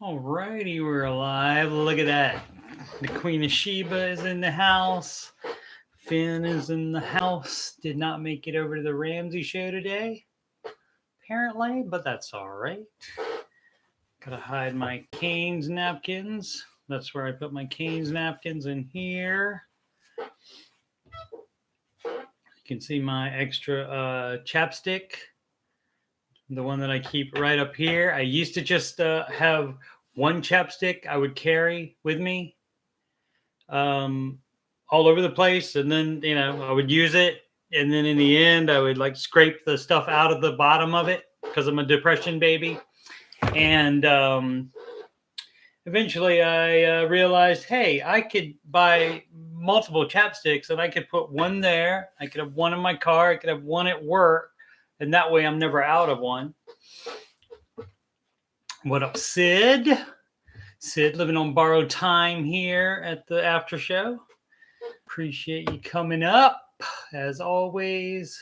Alrighty, we're alive. Look at that. The Queen of Sheba is in the house. Finn is in the house. Did not make it over to the Ramsey show today, apparently, but that's all right. Gotta hide my Cane's napkins. That's where I put my Cane's napkins, in here. You can see my extra chapstick, the one that I keep right up here. I used to just have one chapstick I would carry with me all over the place, and then I would use it, and then in the end I would like scrape the stuff out of the bottom of it because I'm a depression baby. And eventually I realized, hey, I could buy multiple chapsticks, and I could put one there, I could have one in my car, I could have one at work, and that way I'm never out of one. What up, Sid? Sid living on borrowed time here at the after show. Appreciate you coming up, as always.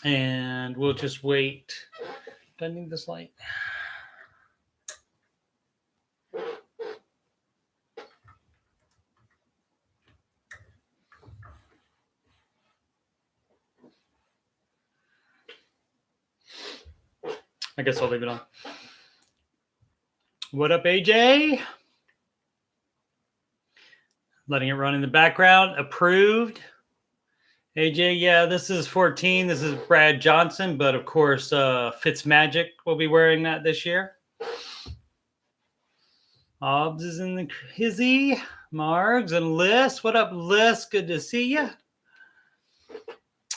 And we'll just wait. Do I need this light? I guess I'll leave it on. What up, AJ? Letting it run in the background. Approved. AJ, yeah, this is 14. This is Brad Johnson, but of course, Fitzmagic will be wearing that this year. Obbs is in the hizzy. Margs and Liz. What up, Liz? Good to see you.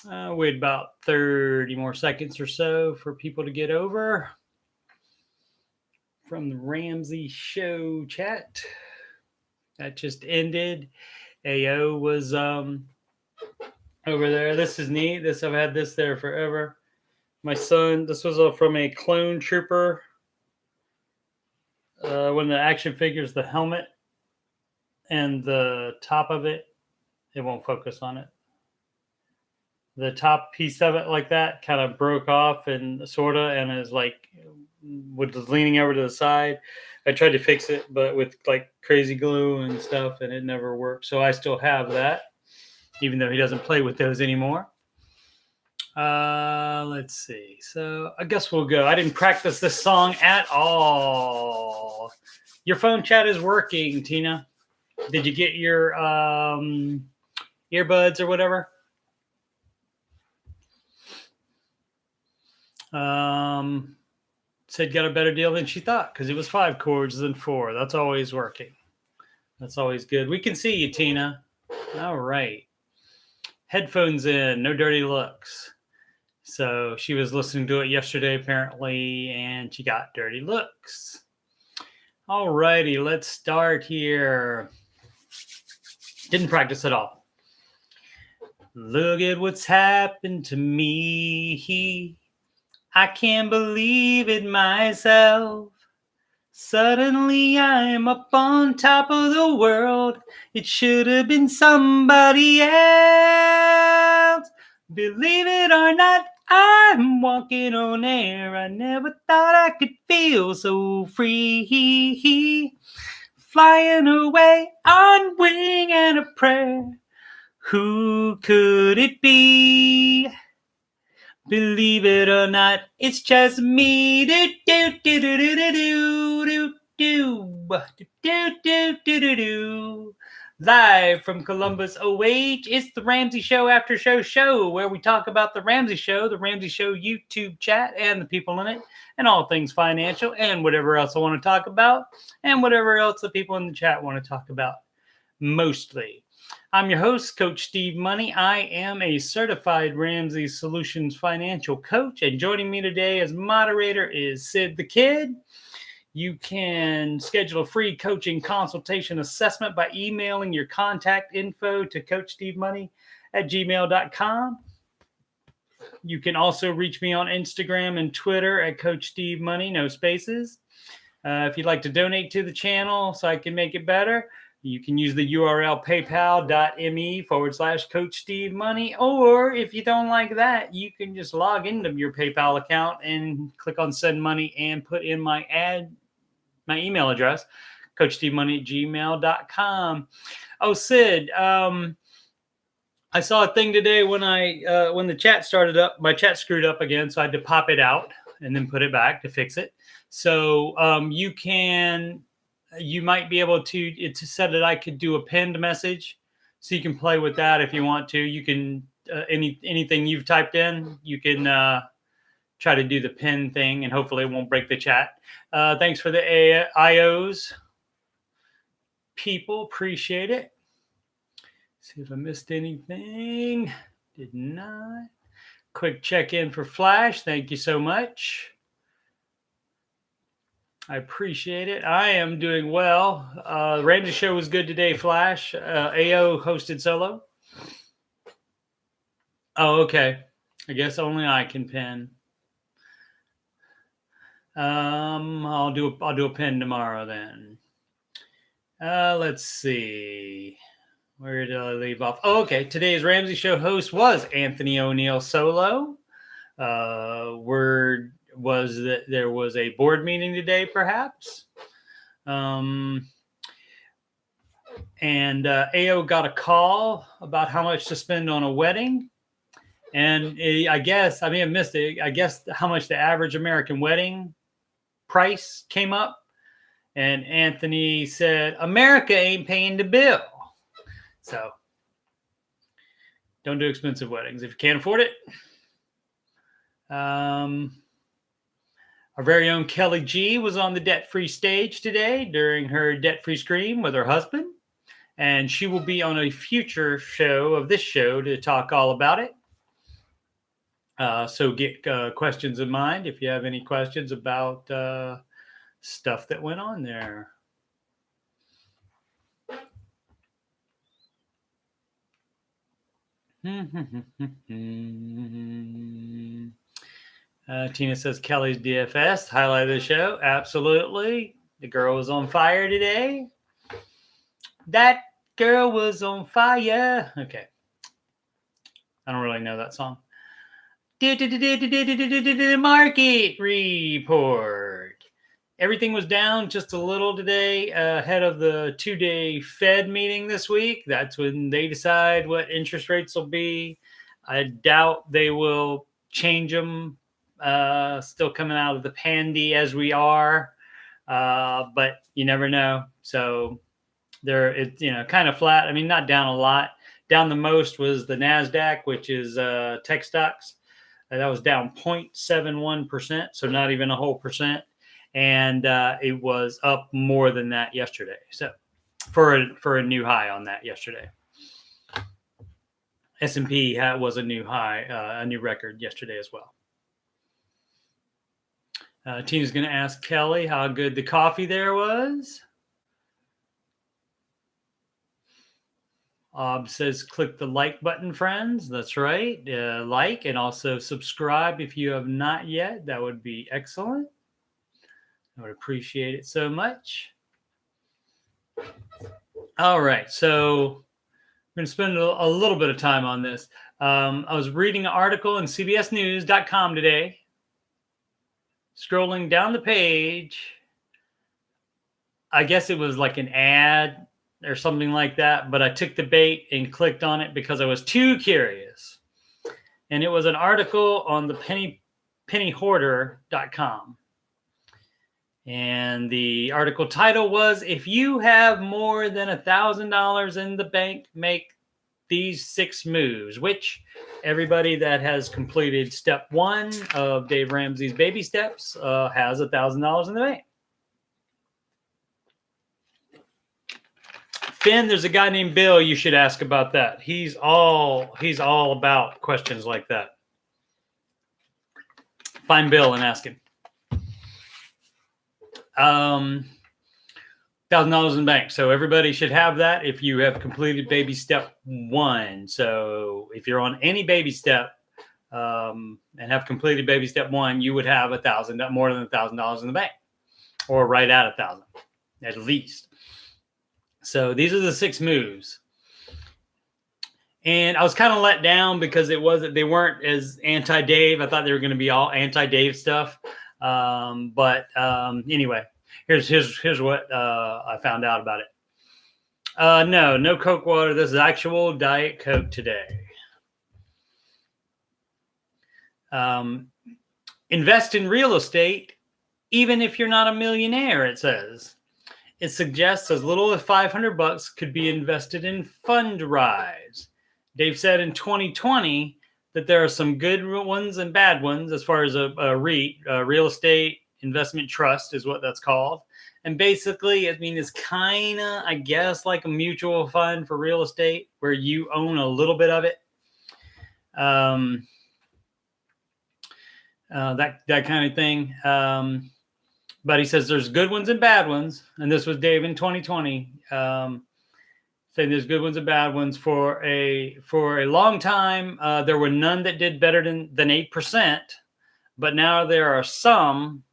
Wait about 30 more seconds or so for people to get over from the Ramsey show chat. That just ended. AO was over there. This is neat. I've had this there forever. My son, this was from a clone trooper. When the action figures, the helmet and the top of it, it won't focus on it. The top piece of it like that kind of broke off and is like was leaning over to the side. I tried to fix it, but with like crazy glue and stuff, and it never worked. So I still have that, even though he doesn't play with those anymore. Let's see. So I guess we'll go. I didn't practice this song at all. Your phone chat is working, Tina. Did you get your earbuds or whatever? Said got a better deal than she thought because it was 5 chords than 4. That's always working. That's always good. We can see you, Tina. All right. Headphones in, no dirty looks. So she was listening to it yesterday, apparently, and she got dirty looks. All righty, let's start here. Didn't practice at all. Look at what's happened to me. I can't believe it myself. Suddenly I'm up on top of the world. It should have been somebody else. Believe it or not, I'm walking on air. I never thought I could feel so free. Flying away on wing and a prayer. Who could it be? Believe it or not, it's just me. Live from Columbus, OH, it's the Ramsey Show After Show, where we talk about the Ramsey Show YouTube chat, and the people in it, and all things financial, and whatever else I want to talk about, and whatever else the people in the chat want to talk about, mostly. I'm your host, Coach Steve Money. I am a certified Ramsey Solutions financial coach, and joining me today as moderator is Sid the Kid. You can schedule a free coaching consultation assessment by emailing your contact info to CoachSteveMoney@gmail.com. You can also reach me on Instagram and Twitter at Coach Steve Money, no spaces. If you'd like to donate to the channel so I can make it better, You can use the URL paypal.me/Coach Steve Money. Or if you don't like that, you can just log into your PayPal account and click on send money and put in my email address, CoachSteveMoney@gmail.com. Oh, Sid, I saw a thing today when the chat started up. My chat screwed up again, so I had to pop it out and then put it back to fix it. So you might be able to. It said that I could do a pinned message, so you can play with that if you want to. You can anything you've typed in, you can try to do the pin thing, and hopefully it won't break the chat. Thanks for the IOs, people. Appreciate it. See if I missed anything. Did not. Quick check-in for Flash. Thank you so much. I appreciate it. I am doing well. Ramsey show was good today, Flash. AO hosted solo. Oh, okay. I guess only I can pin. I'll do a pin tomorrow then. Let's see. Where did I leave off? Oh, okay. Today's Ramsey show host was Anthony O'Neill solo. Word was that there was a board meeting today, perhaps. And AO got a call about how much to spend on a wedding. And I guess, I may have missed it. I guess how much the average American wedding price came up. And Anthony said, America ain't paying the bill. So don't do expensive weddings if you can't afford it. Our very own Kelly G was on the debt-free stage today during her debt-free scream with her husband. And she will be on a future show of this show to talk all about it. So get questions in mind if you have any questions about stuff that went on there. Tina says Kelly's DFS highlight of the show. Absolutely. The girl was on fire today. That girl was on fire. Okay. I don't really know that song. Market report. Everything was down just a little today ahead of the 2-day Fed meeting this week. That's when they decide what interest rates will be. I doubt they will change them. Still coming out of the pandy as we are, but you never know. So it's kind of flat. I mean, not down a lot. Down the most was the NASDAQ, which is tech stocks. That was down 0.71%, so not even a whole percent. And it was up more than that yesterday. So for a new high on that yesterday. S&P was a new high, a new record yesterday as well. Tina's going to ask Kelly how good the coffee there was. Says click the like button, friends. That's right. Like and also subscribe if you have not yet. That would be excellent. I would appreciate it so much. All right. So we're going to spend a little bit of time on this. I was reading an article in CBSnews.com today. Scrolling down the page. I guess it was like an ad or something like that, but I took the bait and clicked on it because I was too curious. And it was an article on the pennyhoarder.com. And the article title was, if you have more than $1,000 in the bank, make these 6 moves, which everybody that has completed step 1 of Dave Ramsey's baby steps has $1,000 in the bank. Finn, there's a guy named Bill you should ask about that. He's all about questions like that. Find Bill and ask him. $1,000 in the bank. So everybody should have that if you have completed baby step 1. So if you're on any baby step and have completed baby step 1, you would have more than $1,000 in the bank, or right at 1,000 at least. So these are the 6 moves. And I was kind of let down because they weren't as anti-Dave. I thought they were going to be all anti-Dave stuff. Anyway, here's what I found out about it. No Coke water. This is actual Diet Coke today. Invest in real estate, even if you're not a millionaire, it says. It suggests as little as $500 could be invested in Fundrise. Dave said in 2020 that there are some good ones and bad ones as far as a REIT, real estate investment trust is what that's called. And basically, it's kind of, I guess, like a mutual fund for real estate where you own a little bit of it. That kind of thing. But he says there's good ones and bad ones. And this was Dave in 2020. Saying there's good ones and bad ones. For a long time, there were none that did better than 8%. But now there are some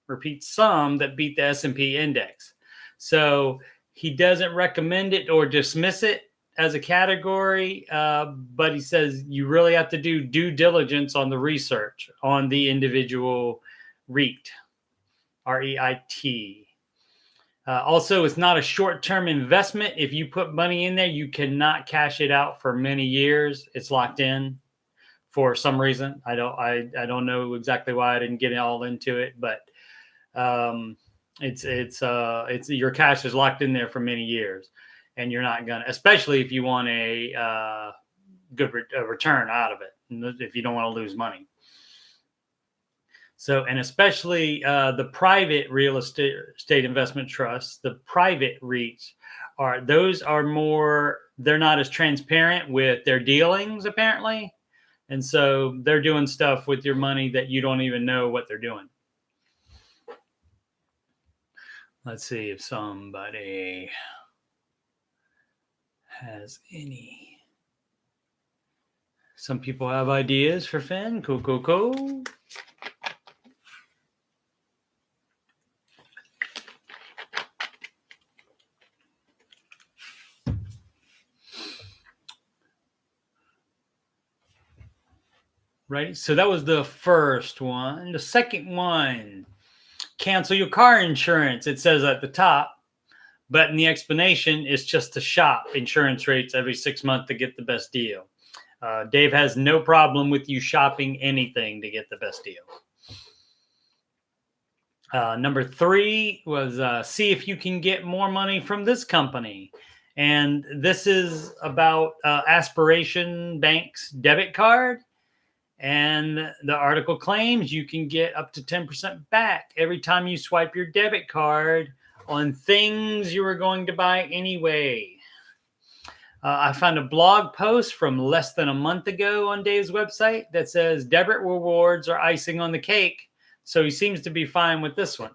that beat the S&P index. So he doesn't recommend it or dismiss it as a category, but he says you really have to do due diligence on the research on the individual REIT, REIT. Also, it's not a short-term investment. If you put money in there, you cannot cash it out for many years. It's locked in for some reason. I don't know exactly why. I didn't get all into it, but it's your cash is locked in there for many years. And you're not gonna, especially if you want a good return out of it, if you don't want to lose money. So, and especially the private real estate investment trusts, the private REITs are more. They're not as transparent with their dealings apparently, and so they're doing stuff with your money that you don't even know what they're doing. Let's see if somebody has any. Some people have ideas for Finn. Cool. Right. So that was the first one. The second one, cancel your car insurance. It says at the top. But in the explanation, it's just to shop insurance rates every 6 months to get the best deal. Dave has no problem with you shopping anything to get the best deal. Number 3 was see if you can get more money from this company. And this is about Aspiration Bank's debit card. And the article claims you can get up to 10% back every time you swipe your debit card on things you were going to buy anyway. I found a blog post from less than a month ago on Dave's website that says debit rewards are icing on the cake. So he seems to be fine with this one.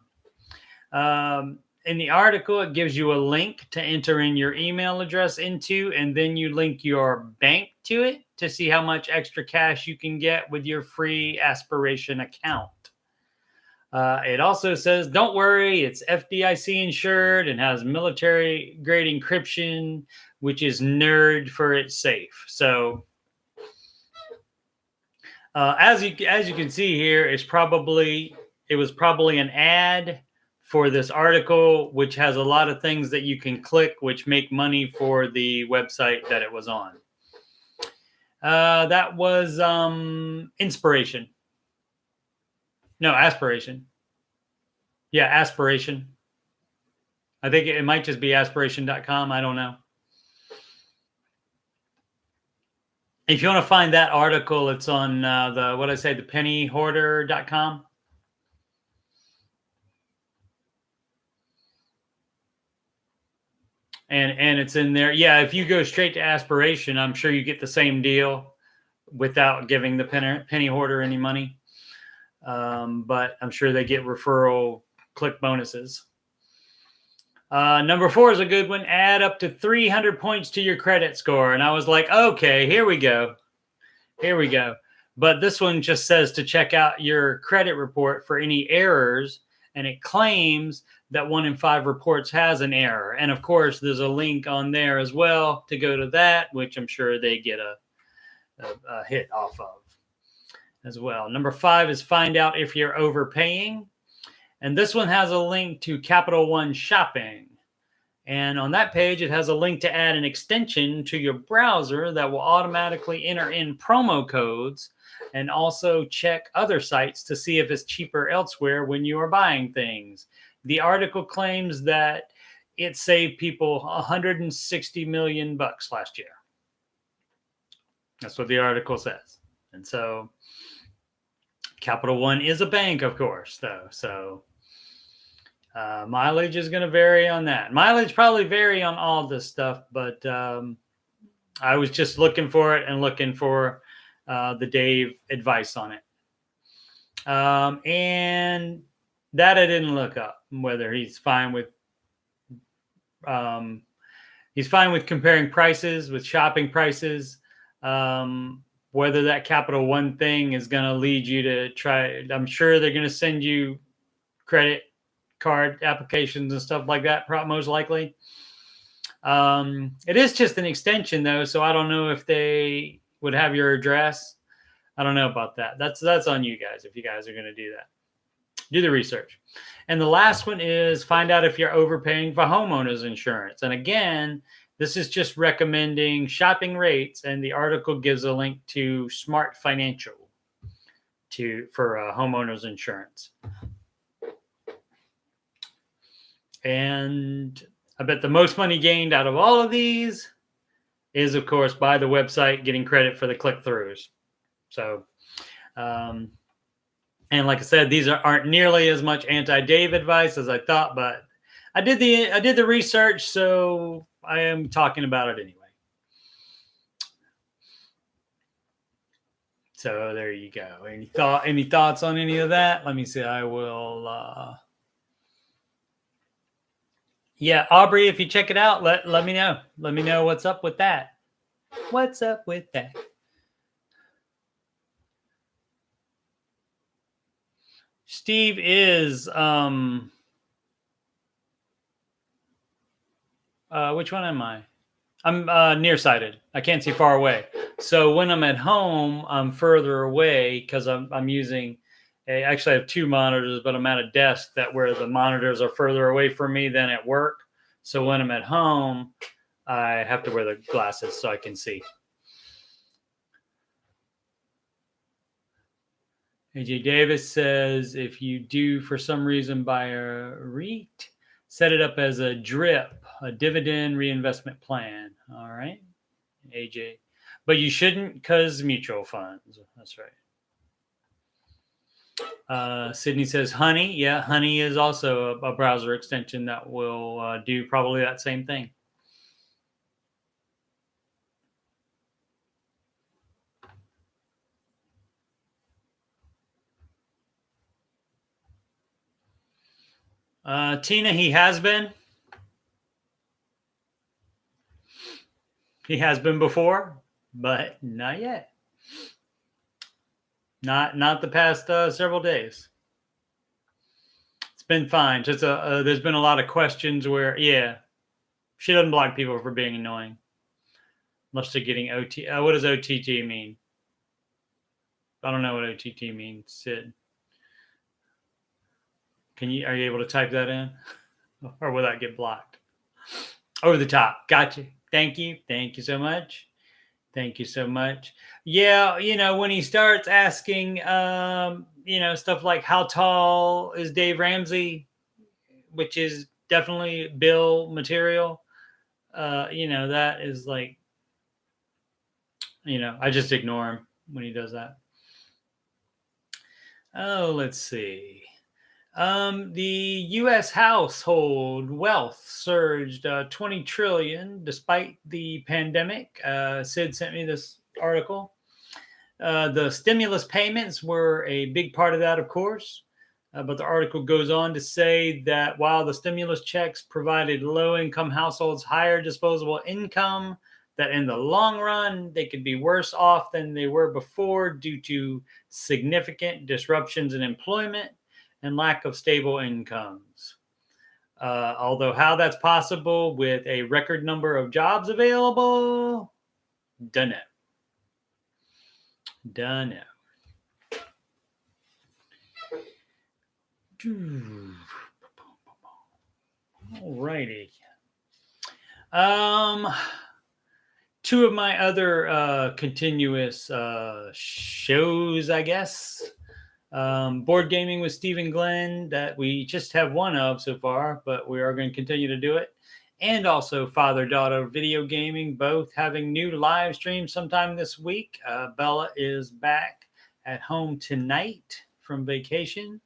In the article, it gives you a link to enter in your email address into, and then you link your bank to it to see how much extra cash you can get with your free Aspiration account. It also says, don't worry, it's FDIC insured and has military grade encryption, which is nerd for it's safe. So as you can see here, it was probably an ad for this article, which has a lot of things that you can click, which make money for the website that it was on. That was Inspiration. No, Aspiration. Yeah, Aspiration. I think it might just be aspiration.com. I don't know. If you want to find that article, it's on the pennyhoarder.com. And it's in there. Yeah, if you go straight to Aspiration, I'm sure you get the same deal without giving the penny hoarder any money. But I'm sure they get referral click bonuses. Number 4 is a good one. Add up to 300 points to your credit score. And I was like, okay, here we go. But this one just says to check out your credit report for any errors and it claims that 1 in 5 reports has an error. And of course, there's a link on there as well to go to that, which I'm sure they get a hit off of as well. Number 5 is find out if you're overpaying. And this one has a link to Capital One Shopping. And on that page, it has a link to add an extension to your browser that will automatically enter in promo codes and also check other sites to see if it's cheaper elsewhere when you are buying things. The article claims that it saved people $160 million last year. That's what the article says. And so Capital One is a bank, of course, though. So mileage is going to vary on that. Mileage probably vary on all this stuff, but I was just looking for it and looking for the Dave advice on it. And that I didn't look up, whether he's fine with comparing prices, with shopping prices, whether that Capital One thing is going to lead you to try. I'm sure they're going to send you credit card applications and stuff like that, most likely. It is just an extension, though, so I don't know if they would have your address. I don't know about that. That's on you guys if you guys are going to do that. Do the research. And the last one is find out if you're overpaying for homeowners insurance. And again, this is just recommending shopping rates, and the article gives a link to Smart Financial for homeowners insurance. And I bet the most money gained out of all of these is, of course, by the website getting credit for the click-throughs. So, and like I said, these aren't nearly as much anti-Dave advice as I thought, but I did the research, so I am talking about it anyway. So there you go. Any thoughts on any of that? Let me see. I will. Yeah, Aubrey, if you check it out, let me know. Let me know what's up with that. What's up with that? Steve is which one am I? I'm nearsighted. I can't see far away. So when I'm at home, I'm further away because I'm using actually I have 2 monitors, but I'm at a desk where the monitors are further away from me than at work. So when I'm at home, I have to wear the glasses so I can see. AJ Davis says, if you do for some reason buy a REIT, set it up as a DRIP, a dividend reinvestment plan. All right, AJ. But you shouldn't because mutual funds. That's right. Sydney says Honey. Yeah, Honey is also a browser extension that will do probably that same thing. Tina, he has been. He has been before, but not yet. Not the past several days. It's been fine. Just there's been a lot of questions where, yeah, she doesn't block people for being annoying, unless they're getting OT. What does OTT mean? I don't know what OTT means. Sid, are you able to type that in, or will that get blocked? Over the top. Gotcha. Thank you so much. Thank you so much. Yeah, when he starts asking, stuff like how tall is Dave Ramsey, which is definitely bill material, that is like, I just ignore him when he does that. Oh, let's see. The U.S. household wealth surged 20 trillion despite the pandemic. Sid sent me this article. The stimulus payments were a big part of that, of course. But the article goes on to say that while the stimulus checks provided low-income households higher disposable income, that in the long run, they could be worse off than they were before due to significant disruptions in employment and lack of stable incomes. Although how that's possible with a record number of jobs available, don't know. Don't know. Alrighty. Two of my other continuous shows, I guess. Board gaming with Stephen Glenn that we just have one of so far, but we are going to continue to do it. And also father-daughter video gaming, both having new live streams sometime this week. Bella is back at home tonight from vacation.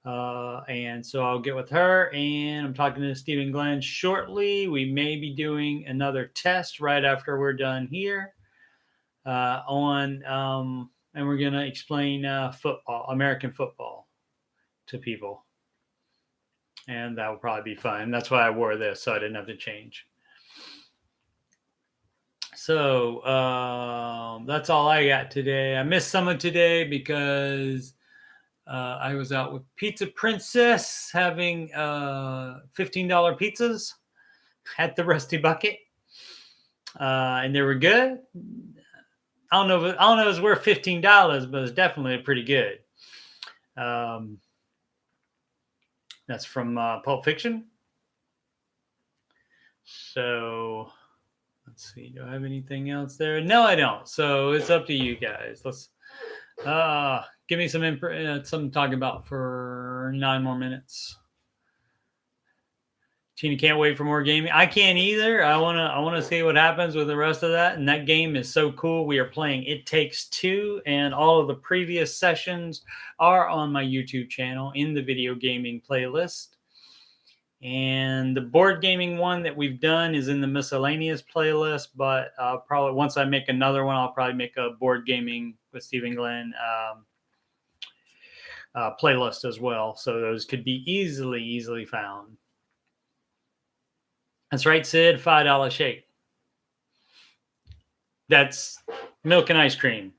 And so I'll get with her, and I'm talking to Stephen Glenn shortly. We may be doing another test right after we're done here and we're going to explain football, American football to people. And that will probably be fun. That's why I wore this, so I didn't have to change. So that's all I got today. I missed some of today because I was out with Pizza Princess having $15 pizzas at the Rusty Bucket. And they were good. I don't know if it's worth $15, but it's definitely pretty good. That's from Pulp Fiction. So let's see. Do I have anything else there? No, I don't. So it's up to you guys. Let's give me some something to talk about for 9 more minutes. Tina can't wait for more gaming. I can't either. I wanna see what happens with the rest of that. And that game is so cool. We are playing It Takes Two, and all of the previous sessions are on my YouTube channel in the video gaming playlist. And the board gaming one that we've done is in the miscellaneous playlist. But probably once I make another one, I'll probably make a board gaming with Stephen Glenn playlist as well. So those could be easily found. That's right, Sid. $5 shake. That's milk and ice cream.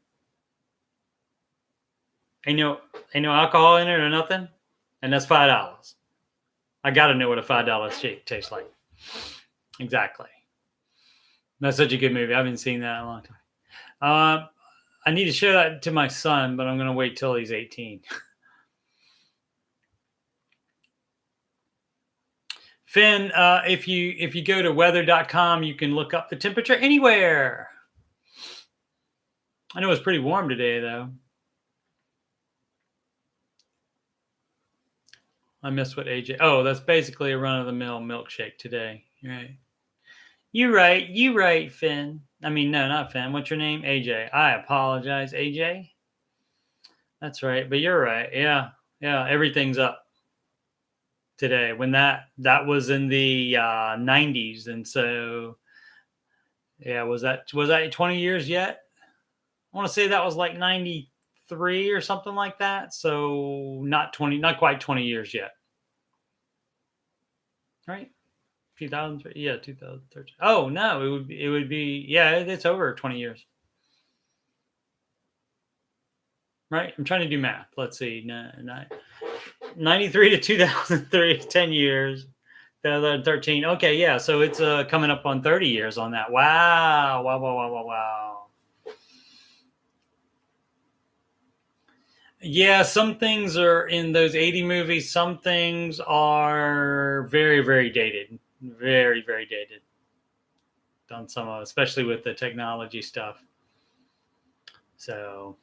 Ain't no alcohol in it or nothing, and that's $5. I got to know what a $5 shake tastes like. Exactly. That's such a good movie. I haven't seen that in a long time. I need to show that to my son, but I'm going to wait till he's 18. Finn, if you go to weather.com, you can look up the temperature anywhere. I know it's pretty warm today, though. I missed what AJ. Oh, that's basically a run-of-the-mill milkshake today. Right. You right, Finn. I mean, no, not Finn. What's your name? AJ. I apologize, AJ. That's right, but you're right. Yeah, everything's up today. When that was in the 90s, and so yeah, was that 20 years yet? I want to say that was like 93 or something like that. So not quite 20 years yet. Right? 2003. Yeah, 2013. Oh no, it would be yeah, it's over 20 years. Right? I'm trying to do math. Let's see. 93 to 2003, 10 years. 2013. Okay, yeah. So it's coming up on 30 years on that. Wow. Yeah, some things are in those 80 movies. Some things are very, very dated. Very, very dated. On some of, especially with the technology stuff. So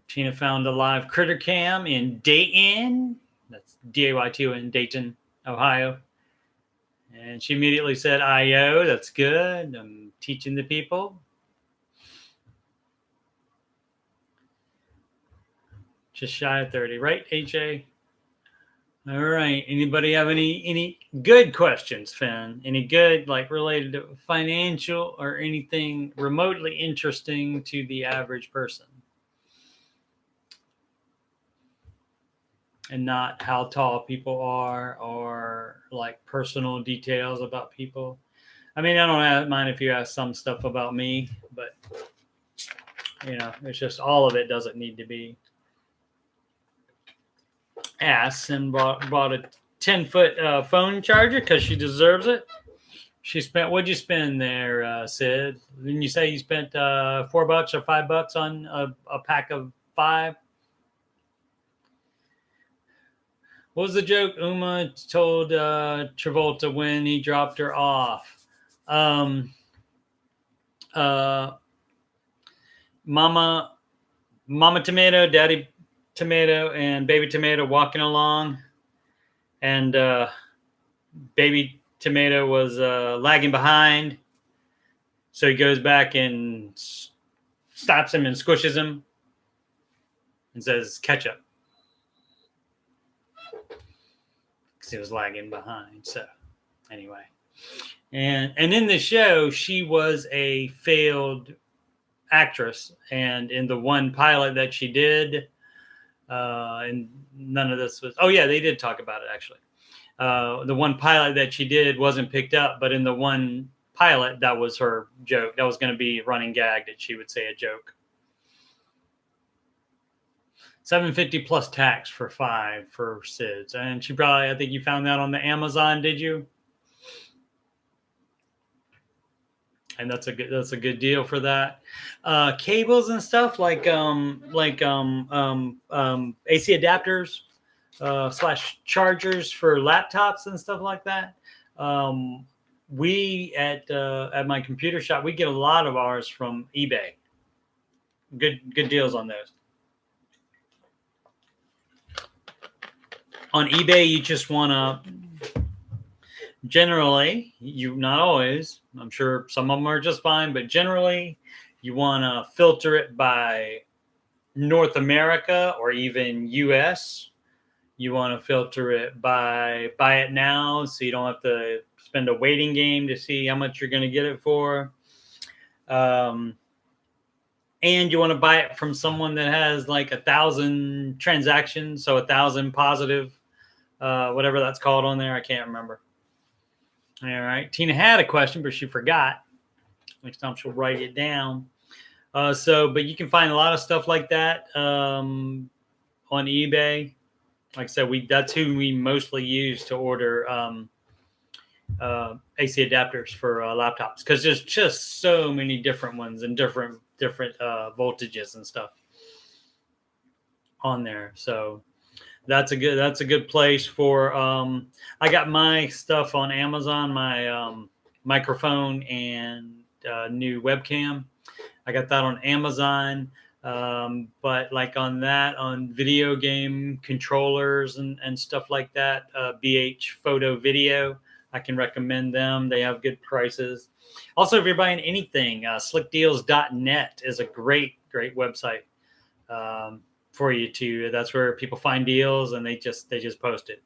Tina found a live critter cam in Dayton. That's Dayton, Dayton, Ohio. And she immediately said, IO, that's good. I'm teaching the people. Just shy of 30, right, AJ? All right. Anybody have any good questions, Finn? Any good, like related to financial or anything remotely interesting to the average person? And not how tall people are or like personal details about people. I mean, I don't mind if you ask some stuff about me, but It's just all of it doesn't need to be ass. And bought a 10-foot phone charger because she deserves it. She spent, what'd you spend there, Sid? Didn't you say you spent $4 or $5 on a pack of 5? What was the joke Uma told Travolta when he dropped her off? Mama Tomato, Daddy Tomato, and Baby Tomato walking along, and Baby Tomato was lagging behind, so he goes back and stops him and squishes him and says ketchup, because he was lagging behind. So anyway, and in the show, she was a failed actress, and in the one pilot that she did, and none of this was, oh yeah, they did talk about it actually. The one pilot that she did wasn't picked up, but in the one pilot, that was her joke. That was going to be running gag, that she would say a joke. $7.50 plus tax for 5 for SIDS. And she probably, I think you found that on the Amazon, did you? And that's a good deal for that. Cables and stuff like AC adapters / chargers for laptops and stuff like that. We at my computer shop, we get a lot of ours from eBay. Good deals on those. On eBay, you just want to, generally, not always, I'm sure some of them are just fine, but generally you want to filter it by North America or even US. You want to filter it by buy it now, so you don't have to spend a waiting game to see how much you're going to get it for. And you want to buy it from someone that has like 1,000 transactions, so 1,000 positive, whatever that's called on there. I can't remember. All right. Tina had a question, but she forgot. Next time she'll write it down. But you can find a lot of stuff like that on eBay. Like I said, that's who we mostly use to order AC adapters for laptops, because there's just so many different ones and different voltages and stuff on there. So that's a good place for. I got my stuff on Amazon, my microphone and new webcam. I got that on Amazon. But like on video game controllers and stuff like that, BH Photo Video, I can recommend them. They have good prices. Also, if you're buying anything, slickdeals.net is a great website for you to. That's where people find deals, and they just post it.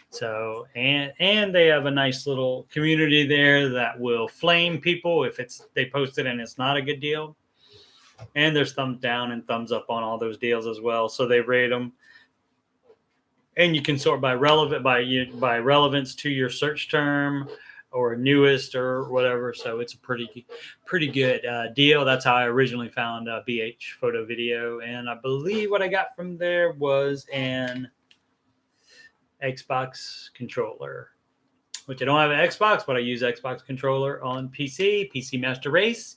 So and they have a nice little community there that will flame people if they post it and it's not a good deal. And there's thumbs down and thumbs up on all those deals as well. So they rate them, and you can sort by relevance to your search term or newest or whatever. So it's a pretty good deal. That's how I originally found BH Photo Video, and I believe what I got from there was an Xbox controller, which I don't have an Xbox, but I use Xbox controller on PC Master Race.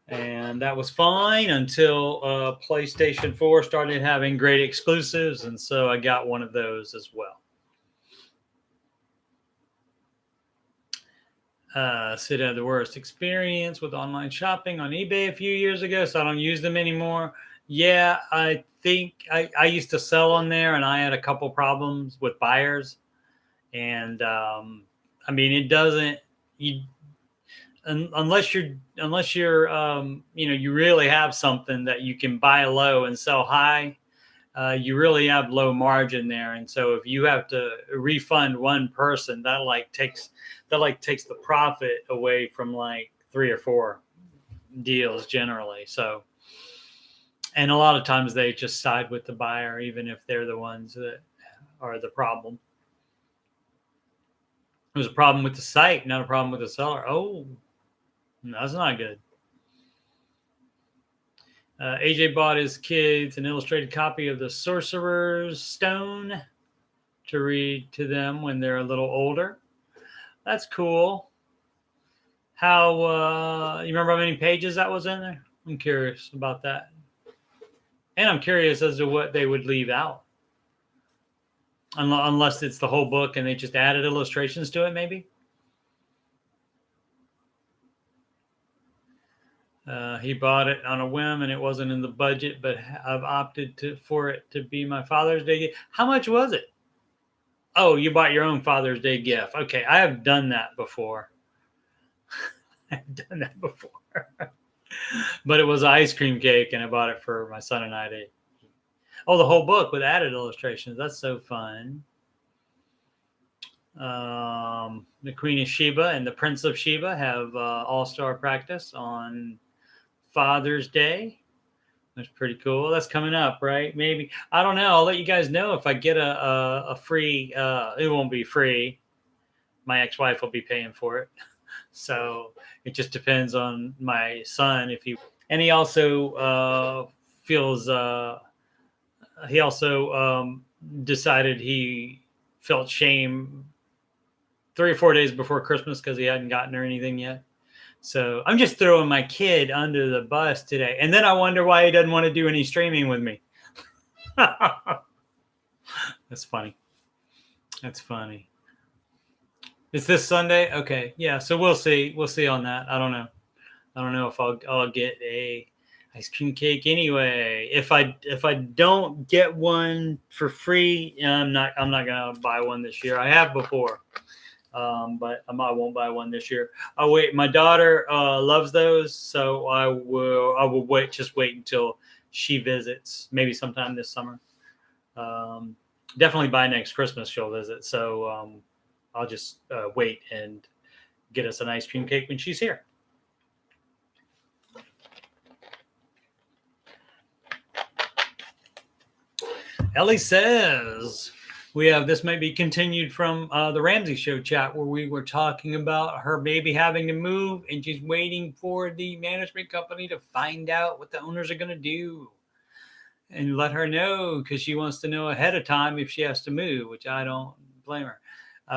And that was fine until PlayStation 4 started having great exclusives, and so I got one of those as well. Sid had the worst experience with online shopping on eBay a few years ago, so I don't use them anymore. Yeah, I think I used to sell on there, and I had a couple problems with buyers. And I mean, it doesn't unless you're you really have something that you can buy low and sell high. You really have low margin there, and so if you have to refund one person, that takes the profit away from like 3 or 4 deals generally. So, and a lot of times they just side with the buyer, even if they're the ones that are the problem. It was a problem with the site, not a problem with the seller. Oh, that's not good. AJ bought his kids an illustrated copy of the Sorcerer's Stone to read to them when they're a little older. That's cool. How you remember how many pages that was in there? I'm curious about that. And I'm curious as to what they would leave out. Unless it's the whole book and they just added illustrations to it, maybe. He bought it on a whim and it wasn't in the budget, but I've opted for it to be my Father's Day gift. How much was it? Oh, you bought your own Father's Day gift. Okay, I have done that before. I've done that before. But it was an ice cream cake and I bought it for my son and I to eat. Oh, the whole book with added illustrations. That's so fun. The Queen of Sheba and the Prince of Sheba have all-star practice on Father's Day. That's pretty cool. That's coming up, right? Maybe. I don't know. I'll let you guys know if I get a free, it won't be free. My ex-wife will be paying for it. So it just depends on my son if he, and he also feels, he also decided he felt shame 3 or 4 days before Christmas because he hadn't gotten her anything yet. So I'm just throwing my kid under the bus today. And then I wonder why he doesn't want to do any streaming with me. That's funny. That's funny. Is this Sunday? Okay. Yeah. So we'll see. We'll see on that. I don't know. I don't know if I'll get a ice cream cake anyway. If I don't get one for free, I'm not gonna buy one this year. I have before. But I won't buy one this year. I'll wait. My daughter loves those, so I will wait until she visits, maybe sometime this summer. Definitely by next Christmas she'll visit. So I'll just wait and get us an ice cream cake when she's here. Ellie says, this may be continued from the Ramsey show chat where we were talking about her baby having to move and she's waiting for the management company to find out what the owners are going to do and let her know because she wants to know ahead of time if she has to move, which I don't blame her.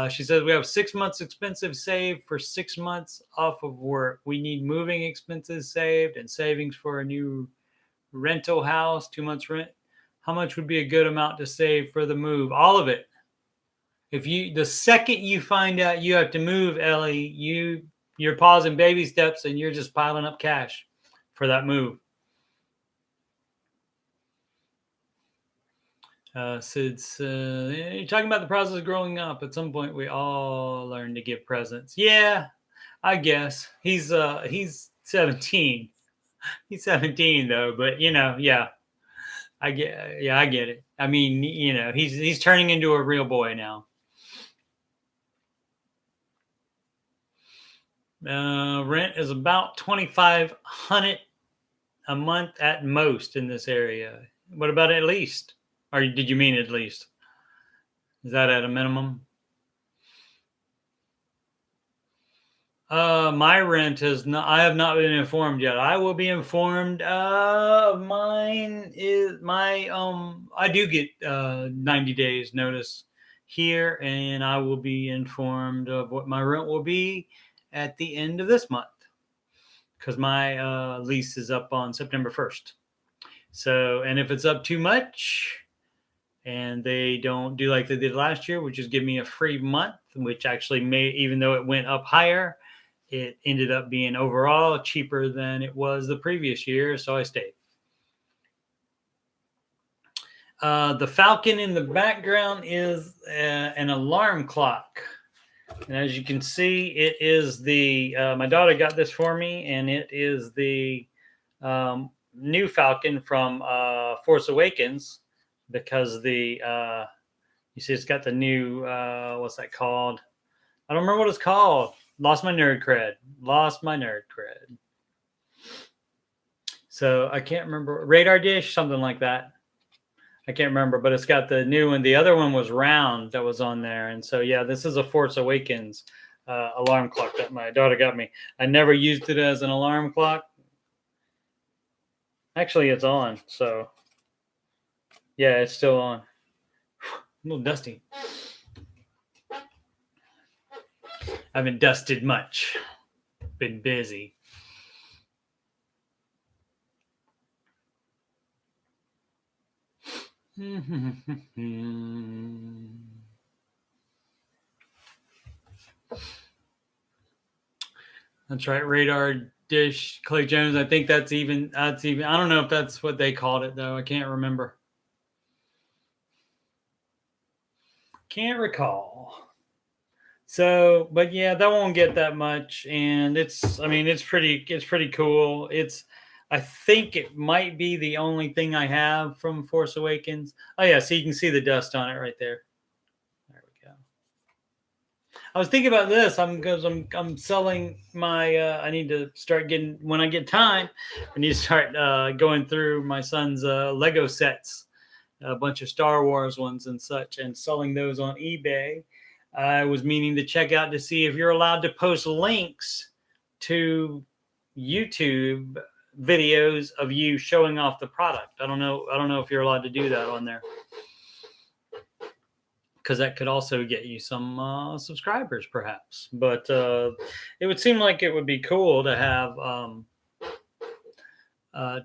She says, we have 6 months expenses saved for 6 months off of work. We need moving expenses saved and savings for a new rental house, 2 months rent. How much would be a good amount to save for the move? All of it. The second you find out you have to move, Ellie, you're pausing baby steps and you're just piling up cash for that move. Sid's you're talking about the process of growing up. At some point, we all learn to give presents. Yeah, I guess he's 17. He's 17 though, but yeah. I get it. I mean, he's turning into a real boy now. Rent is about $2,500 a month at most in this area. What about at least? Or did you mean at least? Is that at a minimum? My rent I have not been informed yet. I will be informed. Mine is I do get 90 days notice here, and I will be informed of what my rent will be at the end of this month because my lease is up on September 1st. So, and if it's up too much and they don't do like they did last year, which is give me a free month, which actually even though it went up higher, it ended up being overall cheaper than it was the previous year, so I stayed. The Falcon in the background is an alarm clock. And as you can see, it is my daughter got this for me, and it is the new Falcon from Force Awakens because you see it's got the new, what's that called? I don't remember what it's called. Lost my nerd cred. So I can't remember. Radar dish, something like that. I can't remember, but it's got the new one. The other one was round that was on there. And so, yeah, this is a Force Awakens alarm clock that my daughter got me. I never used it as an alarm clock. Actually, it's on. So, yeah, it's still on. A little dusty. I haven't dusted much. Been busy. That's right. Radar dish, Clay Jones. I think that's even. I don't know if that's what they called it though. I can't remember. Can't recall. So, but yeah, that won't get that much, and it's. I mean, it's pretty cool. I think it might be the only thing I have from Force Awakens. Oh yeah, so you can see the dust on it right there. There we go. I was thinking about this. I'm selling my. I need to start getting when I get time. I need to start going through my son's Lego sets, a bunch of Star Wars ones and such, and selling those on eBay. I was meaning to check out to see if you're allowed to post links to YouTube videos of you showing off the product. I don't know if you're allowed to do that on there, because that could also get you some subscribers, perhaps. But it would seem like it would be cool to have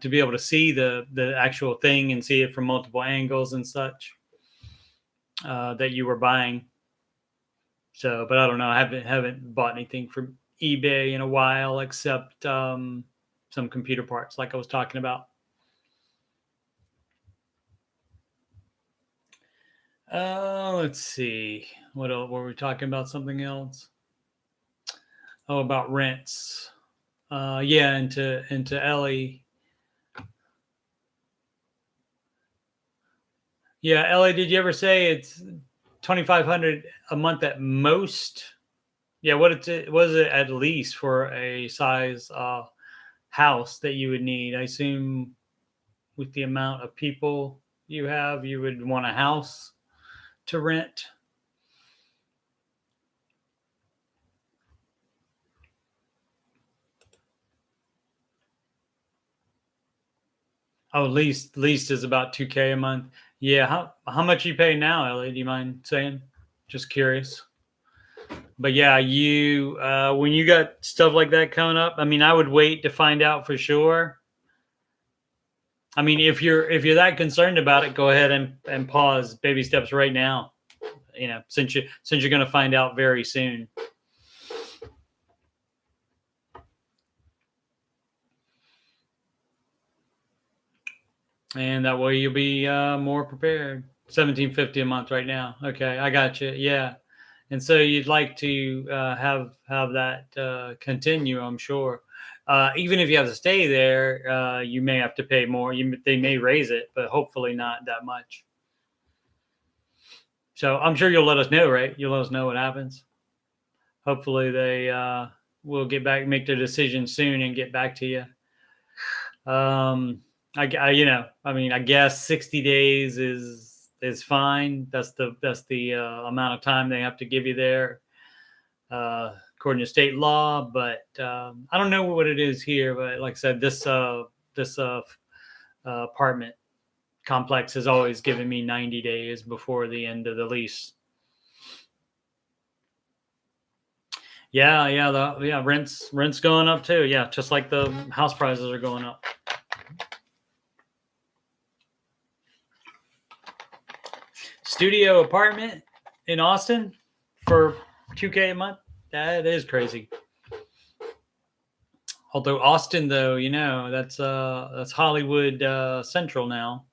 to be able to see the actual thing and see it from multiple angles and such that you were buying. So, but I don't know. I haven't bought anything from eBay in a while, except some computer parts, like I was talking about. Let's see. What else? Were we talking about? Something else? Oh, about rents. Yeah, into Ellie. Yeah, Ellie. Did you ever say it's 2,500 a month at most? Yeah, was it at least for a size house that you would need? I assume with the amount of people you have, you would want a house to rent. Oh, least is about 2K a month. Yeah, how much you pay now, Ellie? Do you mind saying? Just curious. But yeah, you when you got stuff like that coming up, I mean, I would wait to find out for sure. I mean, if you're that concerned about it, go ahead and pause baby steps right now. You know, since you're going to find out very soon. And that way you'll be more prepared. $17.50 a month right now. Okay, I got you. Yeah, and so you'd like to have that continue, I'm sure. Even if you have to stay there, you may have to pay more. They may raise it, but hopefully not that much. So I'm sure you'll let us know, right? You'll let us know what happens. Hopefully they will get back, make their decision soon, and get back to you. I mean, I guess 60 days is fine. That's the amount of time they have to give you there, according to state law. But I don't know what it is here. But like I said, this apartment complex has always given me 90 days before the end of the lease. Yeah, rents going up too. Yeah, just like the house prices are going up. Studio apartment in Austin for 2K a month. That is crazy. Although Austin, though, you know, that's Hollywood Central now.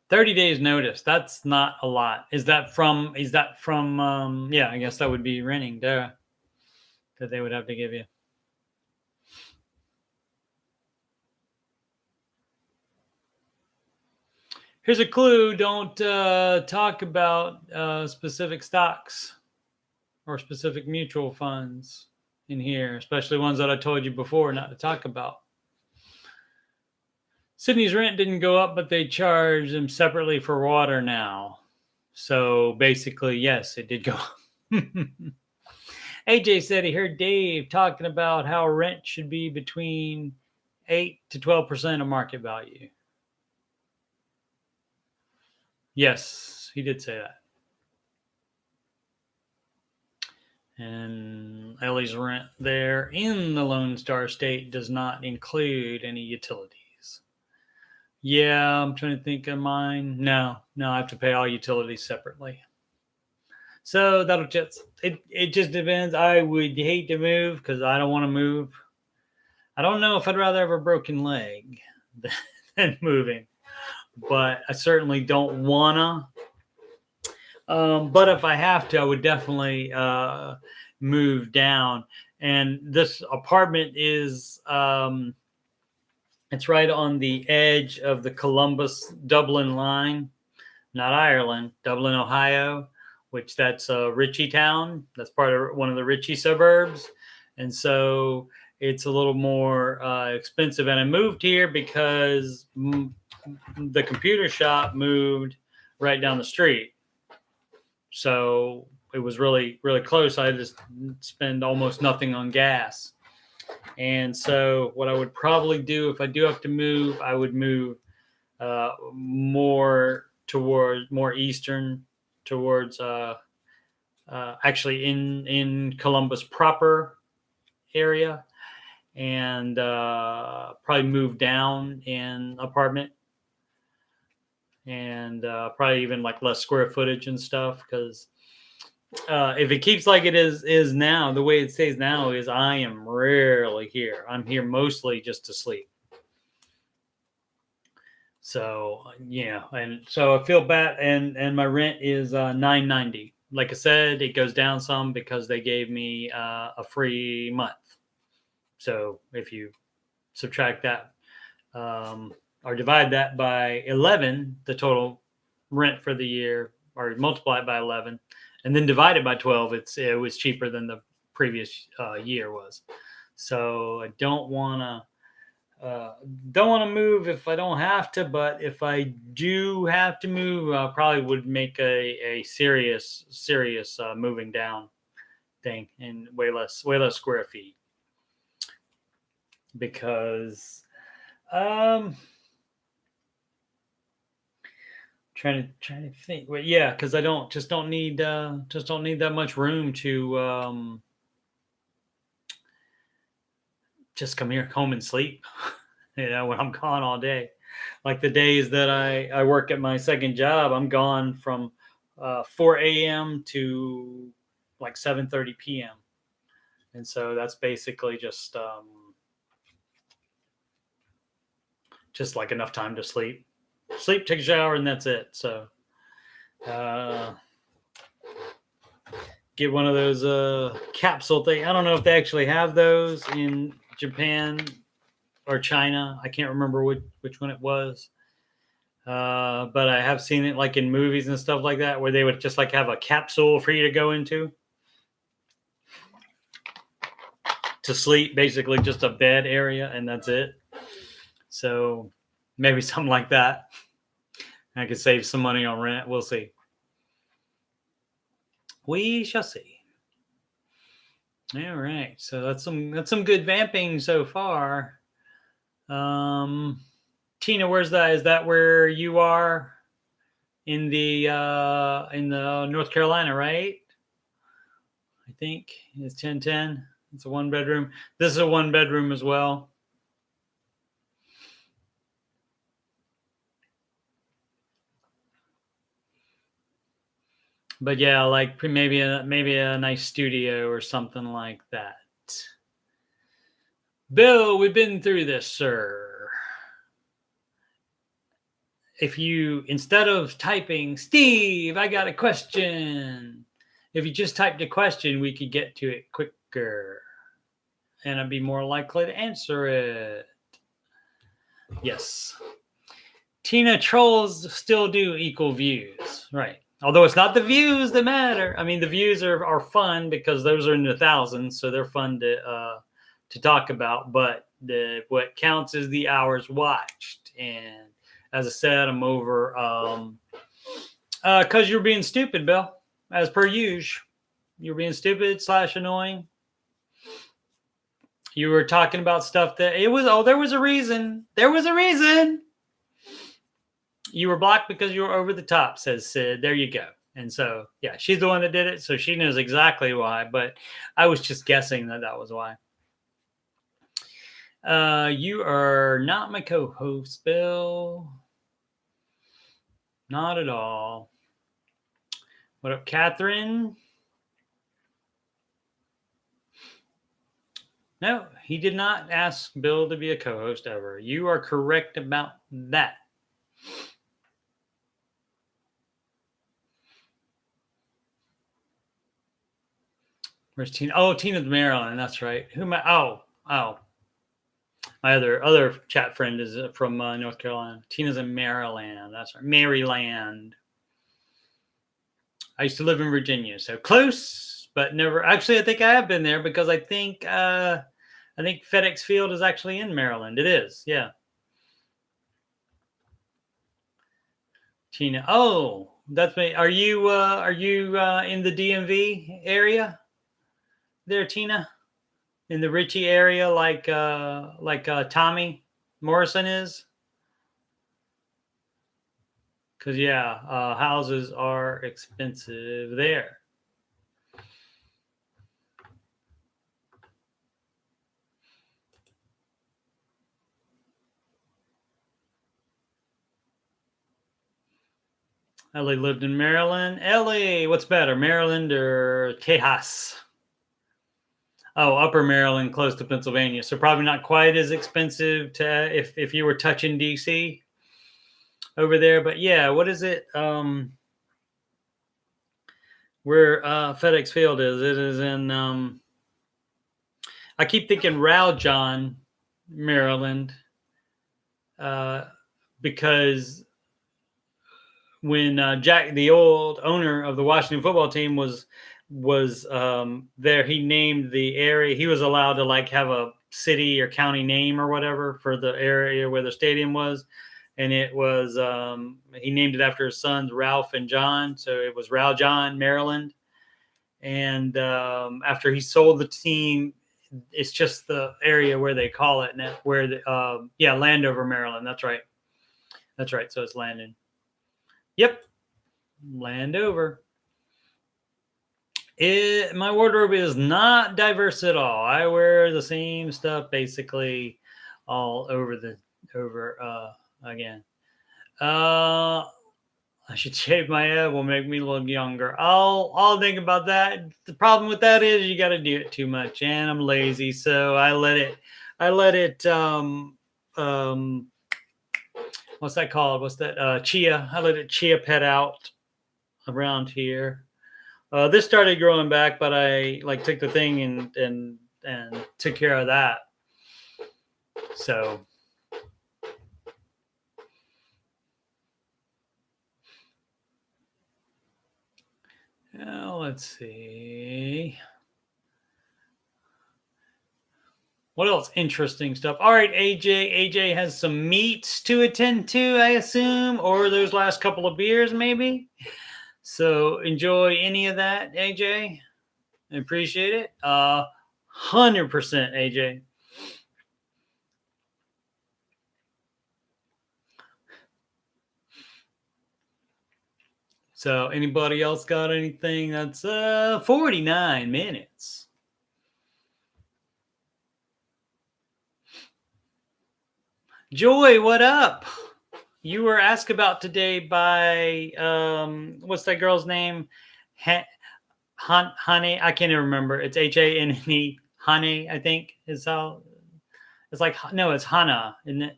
$30 days notice. That's not a lot. Is that from yeah, I guess that would be renting there that they would have to give you. Here's a clue. Don't talk about specific stocks or specific mutual funds in here, especially ones that I told you before not to talk about. Sydney's rent didn't go up, but they charge them separately for water now. So basically, yes, it did go up. AJ said he heard Dave talking about how rent should be between 8 to 12% of market value. Yes, he did say that. And Ellie's rent there in the Lone Star State does not include any utilities. Yeah, I'm trying to think of mine. No, I have to pay all utilities separately. So that'll just it just depends. I would hate to move because I don't want to move. I don't know if I'd rather have a broken leg than moving, but I certainly don't wanna. But if I have to, I would definitely move down. And this apartment is it's right on the edge of the Columbus Dublin line, not Ireland, Dublin, Ohio, which that's Ritchie town. That's part of one of the Ritchie suburbs, and so it's a little more expensive. And I moved here because the computer shop moved right down the street. So it was really, really close. I just spend almost nothing on gas. And so what I would probably do if I do have to move, I would move more eastern towards actually in Columbus proper area, and probably move down in apartment, and probably even like less square footage and stuff, because if it keeps like it is now, the way it stays now is I am rarely here. I'm here mostly just to sleep. So yeah, and so I feel bad, and my rent is $9.90. Like I said, it goes down some because they gave me a free month. So if you subtract that or divide that by 11, the total rent for the year, or multiply it by 11, and then divide it by 12, it was cheaper than the previous year was. So I don't want to move if I don't have to, but if I do have to move, I probably would make a serious moving down thing, and way less square feet, because trying to think. Well, yeah, because I don't need that much room to just come here home and sleep. When I'm gone all day. Like the days that I work at my second job, I'm gone from 4 a.m. to like 7:30 p.m. And so that's basically just like enough time to sleep, take a shower, and that's it. So get one of those capsule things. I don't know if they actually have those in Japan or China. I can't remember which one it was. But I have seen it like in movies and stuff like that, where they would just like have a capsule for you to go into to sleep, basically just a bed area, and that's it. So maybe something like that. I could save some money on rent. We'll see. We shall see. All right. So that's some good vamping so far. Tina, where's that? Is that where you are in the North Carolina, right? I think it's 1010. It's a 1-bedroom. This is a 1-bedroom as well. But yeah, like maybe a nice studio or something like that. Bill, we've been through this, sir. If you, instead of typing, Steve, I got a question, if you just typed a question, we could get to it quicker, and I'd be more likely to answer it. Yes. Tina, trolls still do equal views, right? Although it's not the views that matter. I mean, the views are fun because those are in the thousands, so they're fun to talk about. But what counts is the hours watched. And as I said, I'm over because you're being stupid, Bill, as per usual. You were being stupid / annoying. You were talking about stuff that it was. Oh, there was a reason. There was a reason. You were blocked because you were over the top, says Sid. There you go. And so, yeah, she's the one that did it, so she knows exactly why. But I was just guessing that was why. You are not my co-host, Bill. Not at all. What up, Catherine? No, he did not ask Bill to be a co-host ever. You are correct about that. Where's Tina? Oh, Tina's Maryland. That's right. Who am I? Oh. My other chat friend is from North Carolina. Tina's in Maryland. That's right. Maryland. I used to live in Virginia, so close, but never. Actually, I think I have been there because I think FedEx Field is actually in Maryland. It is, yeah. Tina. Oh, that's me. Are you in the DMV area there, Tina? In the Ritchie area, like Tommy Morrison is? Because yeah, houses are expensive there. Ellie lived in Maryland. Ellie, what's better, Maryland or Tejas? Oh, Upper Maryland, close to Pennsylvania, so probably not quite as expensive to if you were touching DC over there. But yeah, what is it? Where FedEx Field is? It is in. I keep thinking Rowjohn, Maryland, because when Jack, the old owner of the Washington football team, was there, he named the area. He was allowed to like have a city or county name or whatever for the area where the stadium was, and it was he named it after his sons Ralph and John, so it was Rowjohn, Maryland. And after he sold the team, it's just the area where they call it now, where the Landover, Maryland. That's right. So it's Landon. Yep, Landover. My wardrobe is not diverse at all. I wear the same stuff basically all over again. I should shave my head. Will make me look younger. I'll think about that. The problem with that is you got to do it too much, and I'm lazy, so I let it. What's that called? What's that? Chia. I let it chia pet out around here. This started growing back, but I like took the thing and took care of that. So. Now, let's see. What else? Interesting stuff. All right, AJ. AJ has some meats to attend to, I assume, or those last couple of beers, maybe. So enjoy any of that, AJ. I appreciate it. 100%, AJ. So anybody else got anything? That's 49 minutes. Joy, what up? You were asked about today by what's that girl's name? Honey, I can't even remember. It's Hane. Honey, I think is how. It's like no, it's Hana, isn't it?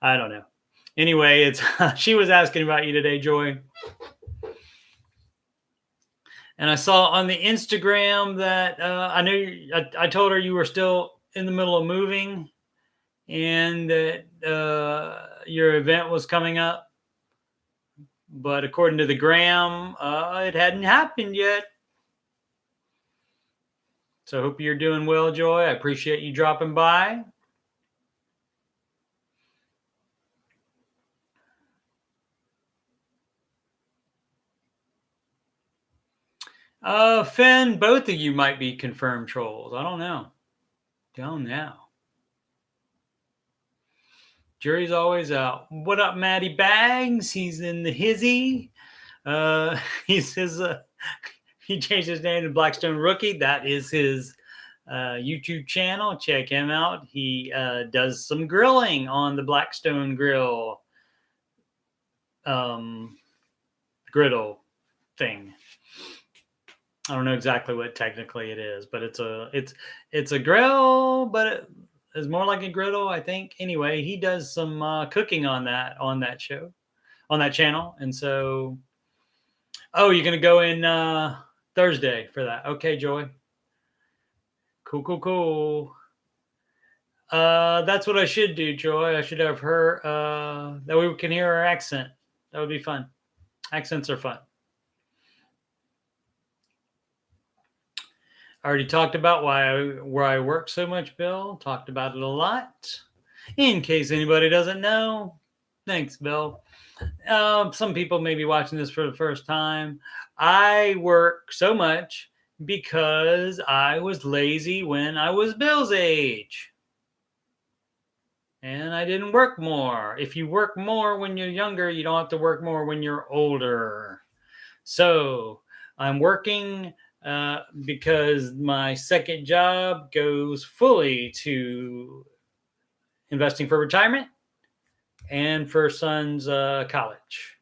I don't know. Anyway, it's she was asking about you today, Joy. And I saw on the Instagram that I knew I told her you were still in the middle of moving, and that your event was coming up. But according to the gram, it hadn't happened yet. So I hope you're doing well, Joy. I appreciate you dropping by. Finn, both of you might be confirmed trolls. I don't know. Don't know. Jury's always out. What up, Matty Bags? He's in the hizzy. He says he changed his name to Blackstone Rookie. That is his YouTube channel. Check him out. He does some grilling on the Blackstone Grill griddle thing. I don't know exactly what technically it is, but it's a grill, but it's more like a griddle, I think. Anyway, he does some cooking on that show, on that channel, and so. Oh, you're gonna go in Thursday for that? Okay, Joy. Cool. That's what I should do, Joy. I should have her that way we can hear her accent. That would be fun. Accents are fun. I already talked about where I work so much, Bill. Talked about it a lot. In case anybody doesn't know, thanks, Bill. Some people may be watching this for the first time. I work so much because I was lazy when I was Bill's age. And I didn't work more. If you work more when you're younger, you don't have to work more when you're older. So I'm working because my second job goes fully to investing for retirement and for son's college.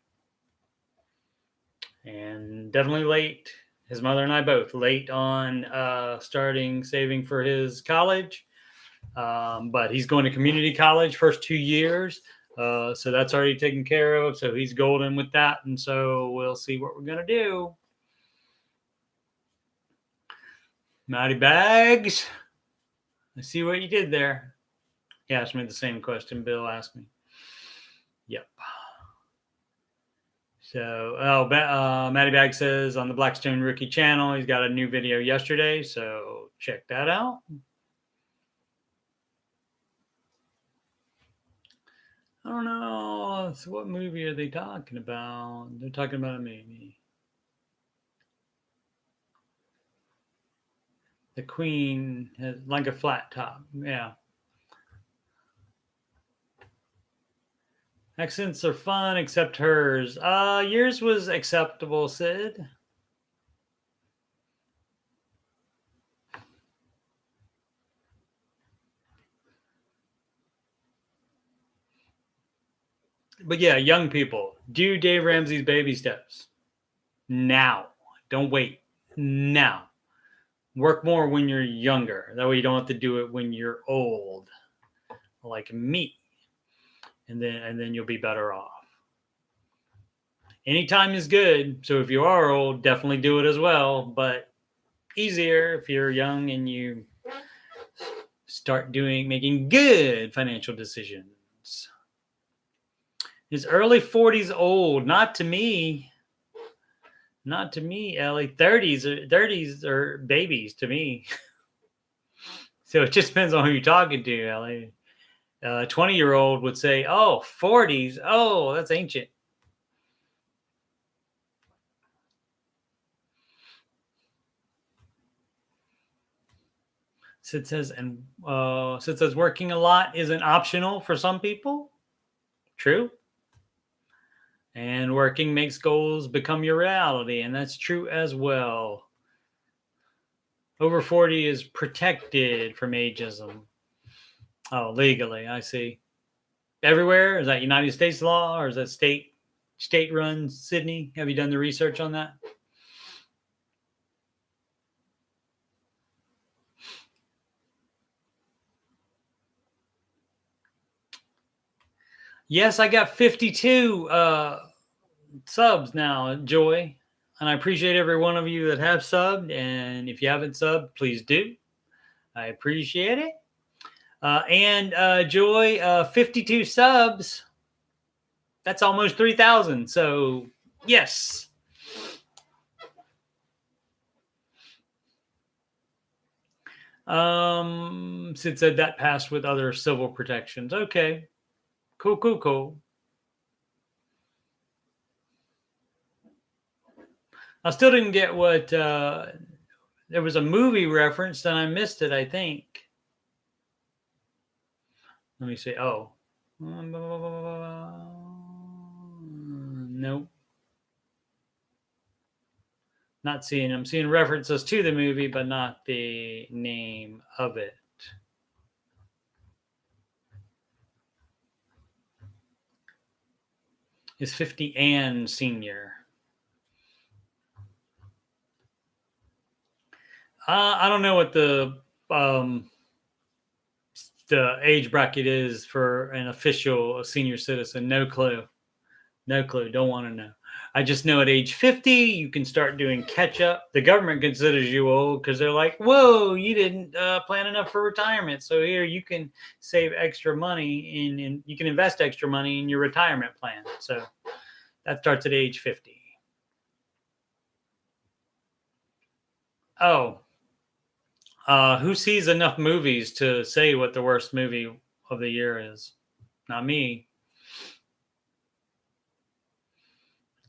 And definitely late. His mother and I both late on starting saving for his college. But he's going to community college first 2 years. So that's already taken care of. So he's golden with that. And so we'll see what we're going to do. Matty Bags. I see what you did there. He asked me the same question Bill asked me. Yep. So, Matty Bag says on the Blackstone Rookie channel, he's got a new video yesterday. So check that out. I don't know. So what movie are they talking about? They're talking about a movie. The Queen has like a flat top. Yeah. Accents are fun, except hers. Yours was acceptable, Sid. But yeah, young people, do Dave Ramsey's baby steps now. Don't wait. Now. Work more when you're younger. That way you don't have to do it when you're old, like me. And then you'll be better off. Anytime is good. So if you are old, definitely do it as well. But easier if you're young and you start making good financial decisions. His early 40s old, not to me. Not to me, Ellie. 30s are babies to me. So it just depends on who you're talking to, Ellie. 20-year-old would say, oh, 40s. Oh, that's ancient. Sid says working a lot isn't optional for some people. True. And working makes goals become your reality, and that's true as well. Over 40 is protected from ageism. Oh, legally, I see. Everywhere? Is that United States law or is that state run, Sydney? Have you done the research on that? Yes, I got 52 subs now, Joy. And I appreciate every one of you that have subbed. And if you haven't subbed, please do. I appreciate it. And Joy, 52 subs. That's almost 3,000. So, yes. Sid said that passed with other civil protections. Okay. Cool. I still didn't get what there was a movie reference and I missed it, I think. Let me see. Oh. Nope. Not seeing. I'm seeing references to the movie, but not the name of it. Is 50 and senior? I don't know what the age bracket is for an official senior citizen. No clue. No clue. Don't want to know. I just know at age 50, you can start doing catch up. The government considers you old because they're like, whoa, you didn't plan enough for retirement. So here you can save extra money and you can invest extra money in your retirement plan. So that starts at age 50. Oh, who sees enough movies to say what the worst movie of the year is? Not me.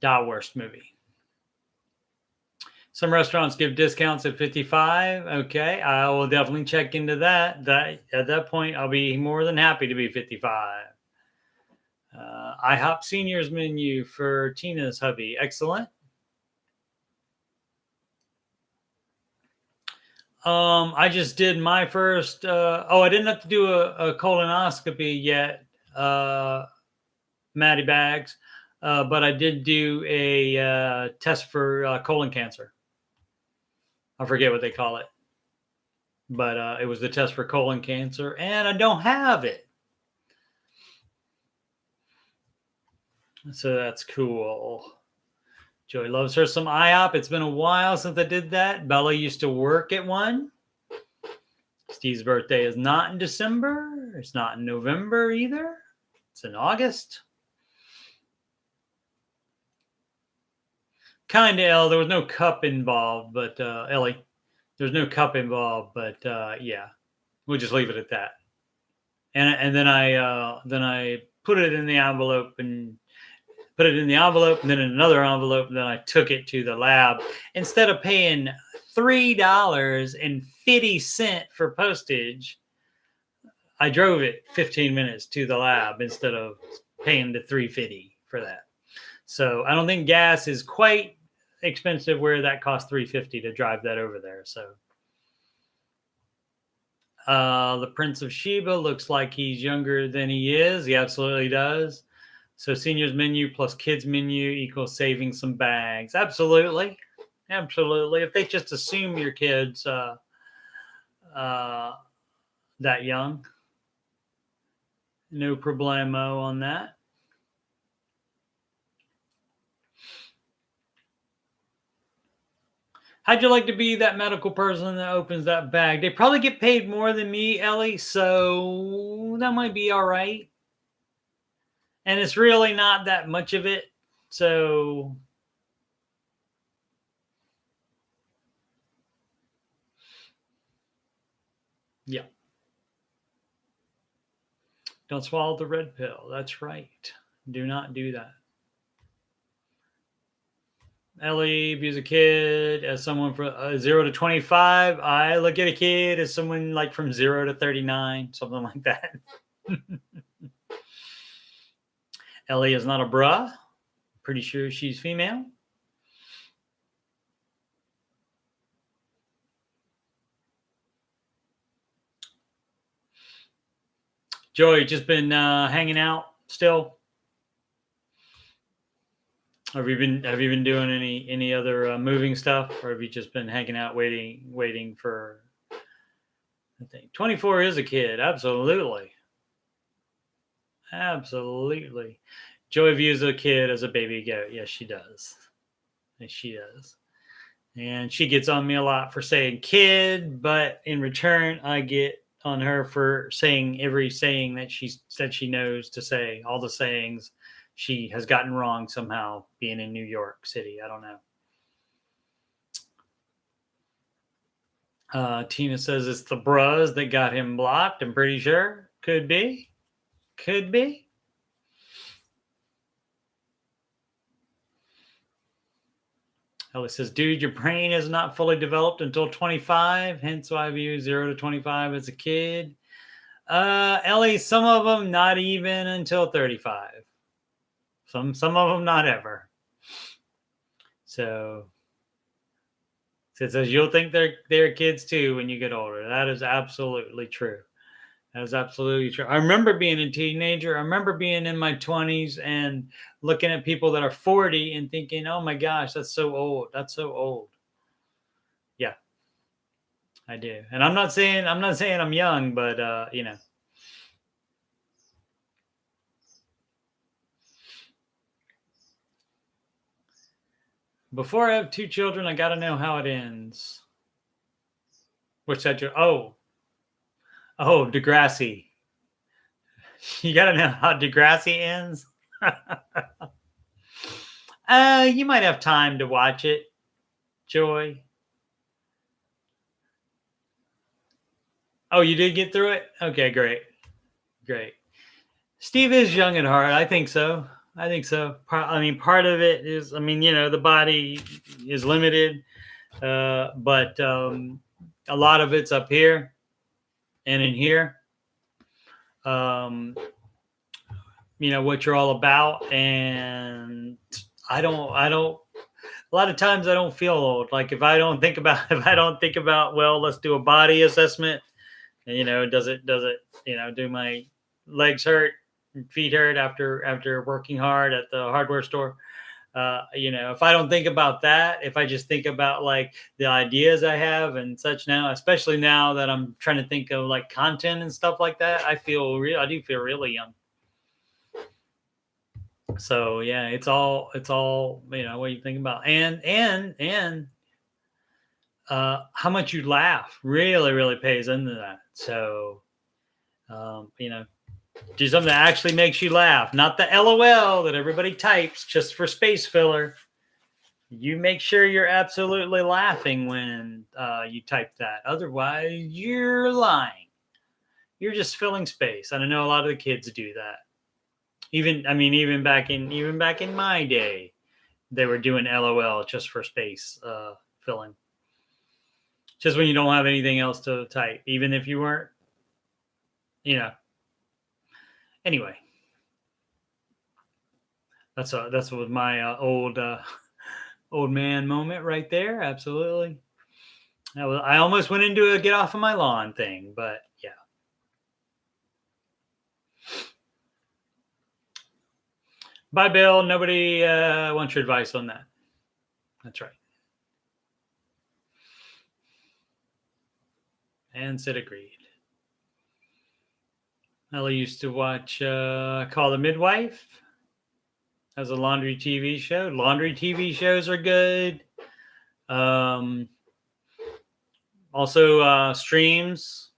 The worst movie. Some restaurants give discounts at 55. Okay, I will definitely check into that. At that point, I'll be more than happy to be 55. IHOP seniors menu for Tina's hubby. Excellent. I just did my first. I didn't have to do a colonoscopy yet, Maddie Bags, but I did do a test for colon cancer. I forget what they call it, but it was the test for colon cancer, and I don't have it. So that's cool. Joey loves her some IHOP. It's been a while since I did that. Bella used to work at one. Steve's birthday is not in December. It's not in November either. It's in August. Kind of, Elle. There was no cup involved, but Ellie, there's no cup involved, but yeah, we'll just leave it at that. And then I put it in the envelope and put it in the envelope, and then in another envelope, and then I took it to the lab. Instead of paying $3.50 for postage, I drove it 15 minutes to the lab instead of paying the $3.50 for that. So I don't think gas is quite expensive where that costs $3.50 to drive that over there. So the Prince of Sheba looks like he's younger than he is. He absolutely does. So seniors menu plus kids menu equals saving some bags. Absolutely. Absolutely. If they just assume your kids that young, no problemo on that. How'd you like to be that medical person that opens that bag? They probably get paid more than me, Ellie, so that might be all right. And it's really not that much of it. So yeah. Don't swallow the red pill. That's right. Do not do that. Ellie views a kid as someone from 0 to 25. I look at a kid as someone like from 0 to 39, something like that. Ellie is not a bruh. Pretty sure she's female. Joey, just been hanging out still. Have you been doing any other moving stuff, or have you just been hanging out waiting for? I think 24 is a kid. Absolutely. Joy views a kid as a baby goat. Yes, she does. Yes, she does. And she gets on me a lot for saying kid, but in return, I get on her for saying every saying that she said she knows to say. All the sayings she has gotten wrong somehow being in New York City. I don't know. Tina says it's the bras that got him blocked. I'm pretty sure. Could be. Ellie says, dude, your brain is not fully developed until 25. Hence why I view 0 to 25 as a kid. Ellie, some of them not even until 35. Some of them not ever. So it says you'll think they're kids too when you get older. That is absolutely true. That is absolutely true. I remember being a teenager. I remember being in my 20s and looking at people that are 40 and thinking, "Oh my gosh, that's so old. That's so old." Yeah, I do. And I'm not saying I'm young, but you know. Before I have 2 children, I got to know how it ends. Which that oh, Degrassi. You got to know how Degrassi ends. You might have time to watch it, Joy. Oh, you did get through it? Okay, great. Steve is young at heart. I think so. I mean, part of it is, I mean, you know, the body is limited, but a lot of it's up here and in here. You know what you're all about, and I don't. A lot of times I don't feel old. Like if I don't think about, well, let's do a body assessment. You know, does it, you know, do my legs hurt, feet hurt after working hard at the hardware store? You know, if I don't think about that, if I just think about like the ideas I have and such now, especially now that I'm trying to think of like content and stuff like that, I do feel really young. So yeah, it's all, you know, what you think about, and how much you laugh really pays into that. So you know, do something that actually makes you laugh, not the LOL that everybody types just for space filler. You make sure you're absolutely laughing when you type that. Otherwise, you're lying. You're just filling space. And I know a lot of the kids do that. Even back in my day, they were doing LOL just for space filling. Just when you don't have anything else to type, even if you weren't, you know. Anyway, that's what my old man moment right there. Absolutely. I almost went into a get off of my lawn thing, but yeah. Bye, Bill. Nobody wants your advice on that. That's right. And Sid agreed. Ellie used to watch Call the Midwife as a laundry TV show. Laundry TV shows are good. Also, streams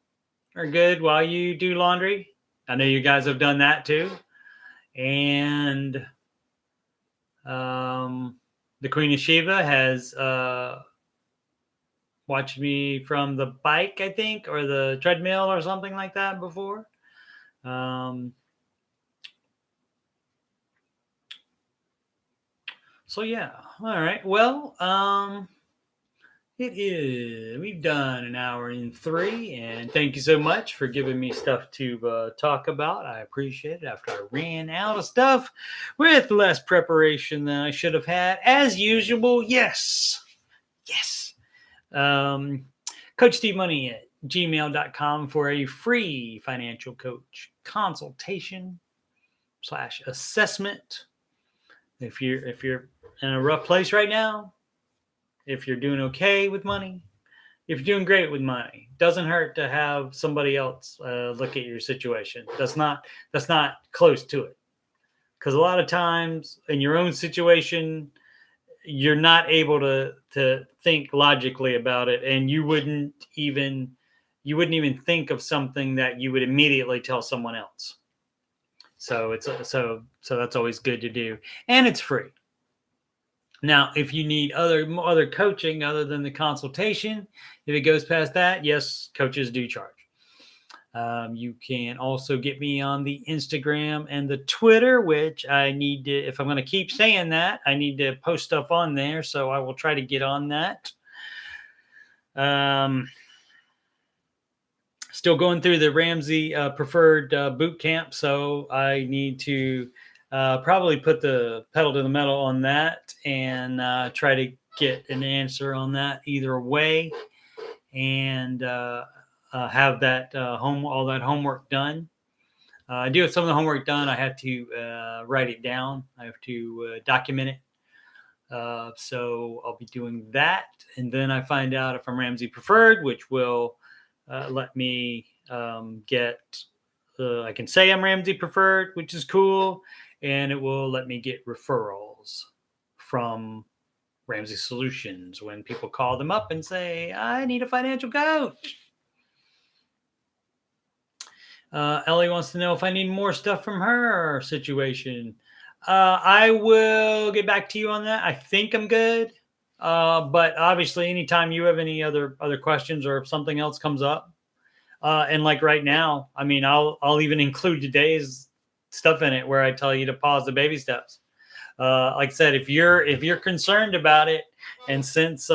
are good while you do laundry. I know you guys have done that too. And the Queen of Sheba has watched me from the bike, I think, or the treadmill or something like that before. So yeah. All right. Well, we've done an hour and 3, and thank you so much for giving me stuff to talk about. I appreciate it after I ran out of stuff with less preparation than I should have had, as usual. Yes. Coach Steve Money at gmail.com for a free financial coach consultation / assessment. If you're in a rough place right now, if you're doing okay with money, if you're doing great with money, doesn't hurt to have somebody else look at your situation. That's not close to it, because a lot of times in your own situation, you're not able to think logically about it, and you wouldn't even think of something that you would immediately tell someone else. So so that's always good to do, and it's free. Now, if you need other coaching other than the consultation, if it goes past that, yes, coaches do charge. You can also get me on the Instagram and the Twitter, which I need to, if I'm going to keep saying that, I need to post stuff on there. So I will try to get on that. Still going through the Ramsey preferred boot camp. So I need to probably put the pedal to the metal on that and try to get an answer on that either way. And have that all that homework done. I do have some of the homework done. I have to write it down. I have to document it. So I'll be doing that, and then I find out if I'm Ramsey preferred, which will let me get. I can say I'm Ramsey preferred, which is cool, and it will let me get referrals from Ramsey Solutions when people call them up and say, I need a financial coach. Ellie wants to know if I need more stuff from her situation. I will get back to you on that. I think I'm good. But obviously, anytime you have any other questions or if something else comes up, and like right now, I mean, I'll even include today's stuff in it where I tell you to pause the baby steps. Like I said, if you're concerned about it, and since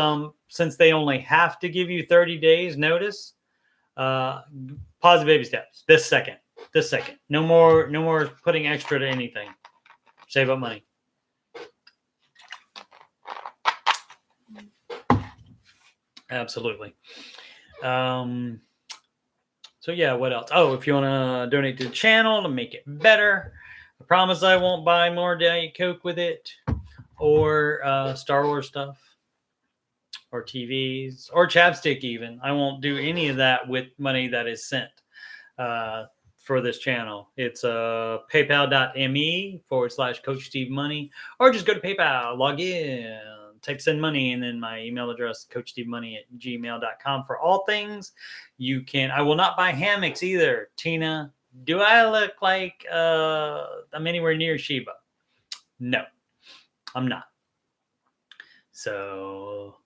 they only have to give you 30 days notice, pause the baby steps this second. No more putting extra to anything. Save up money. Absolutely. So yeah, what else? Oh, if you want to donate to the channel to make it better, I promise I won't buy more Diet Coke with it, or Star Wars stuff, or TVs, or chapstick even. I won't do any of that with money that is sent for this channel. It's paypal.me/Coach Steve Money, or just go to PayPal, log in, type send money, and then my email address, CoachSteveMoney@gmail.com for all things. You can. I will not buy hammocks either. Tina, do I look like I'm anywhere near Sheba? No, I'm not. So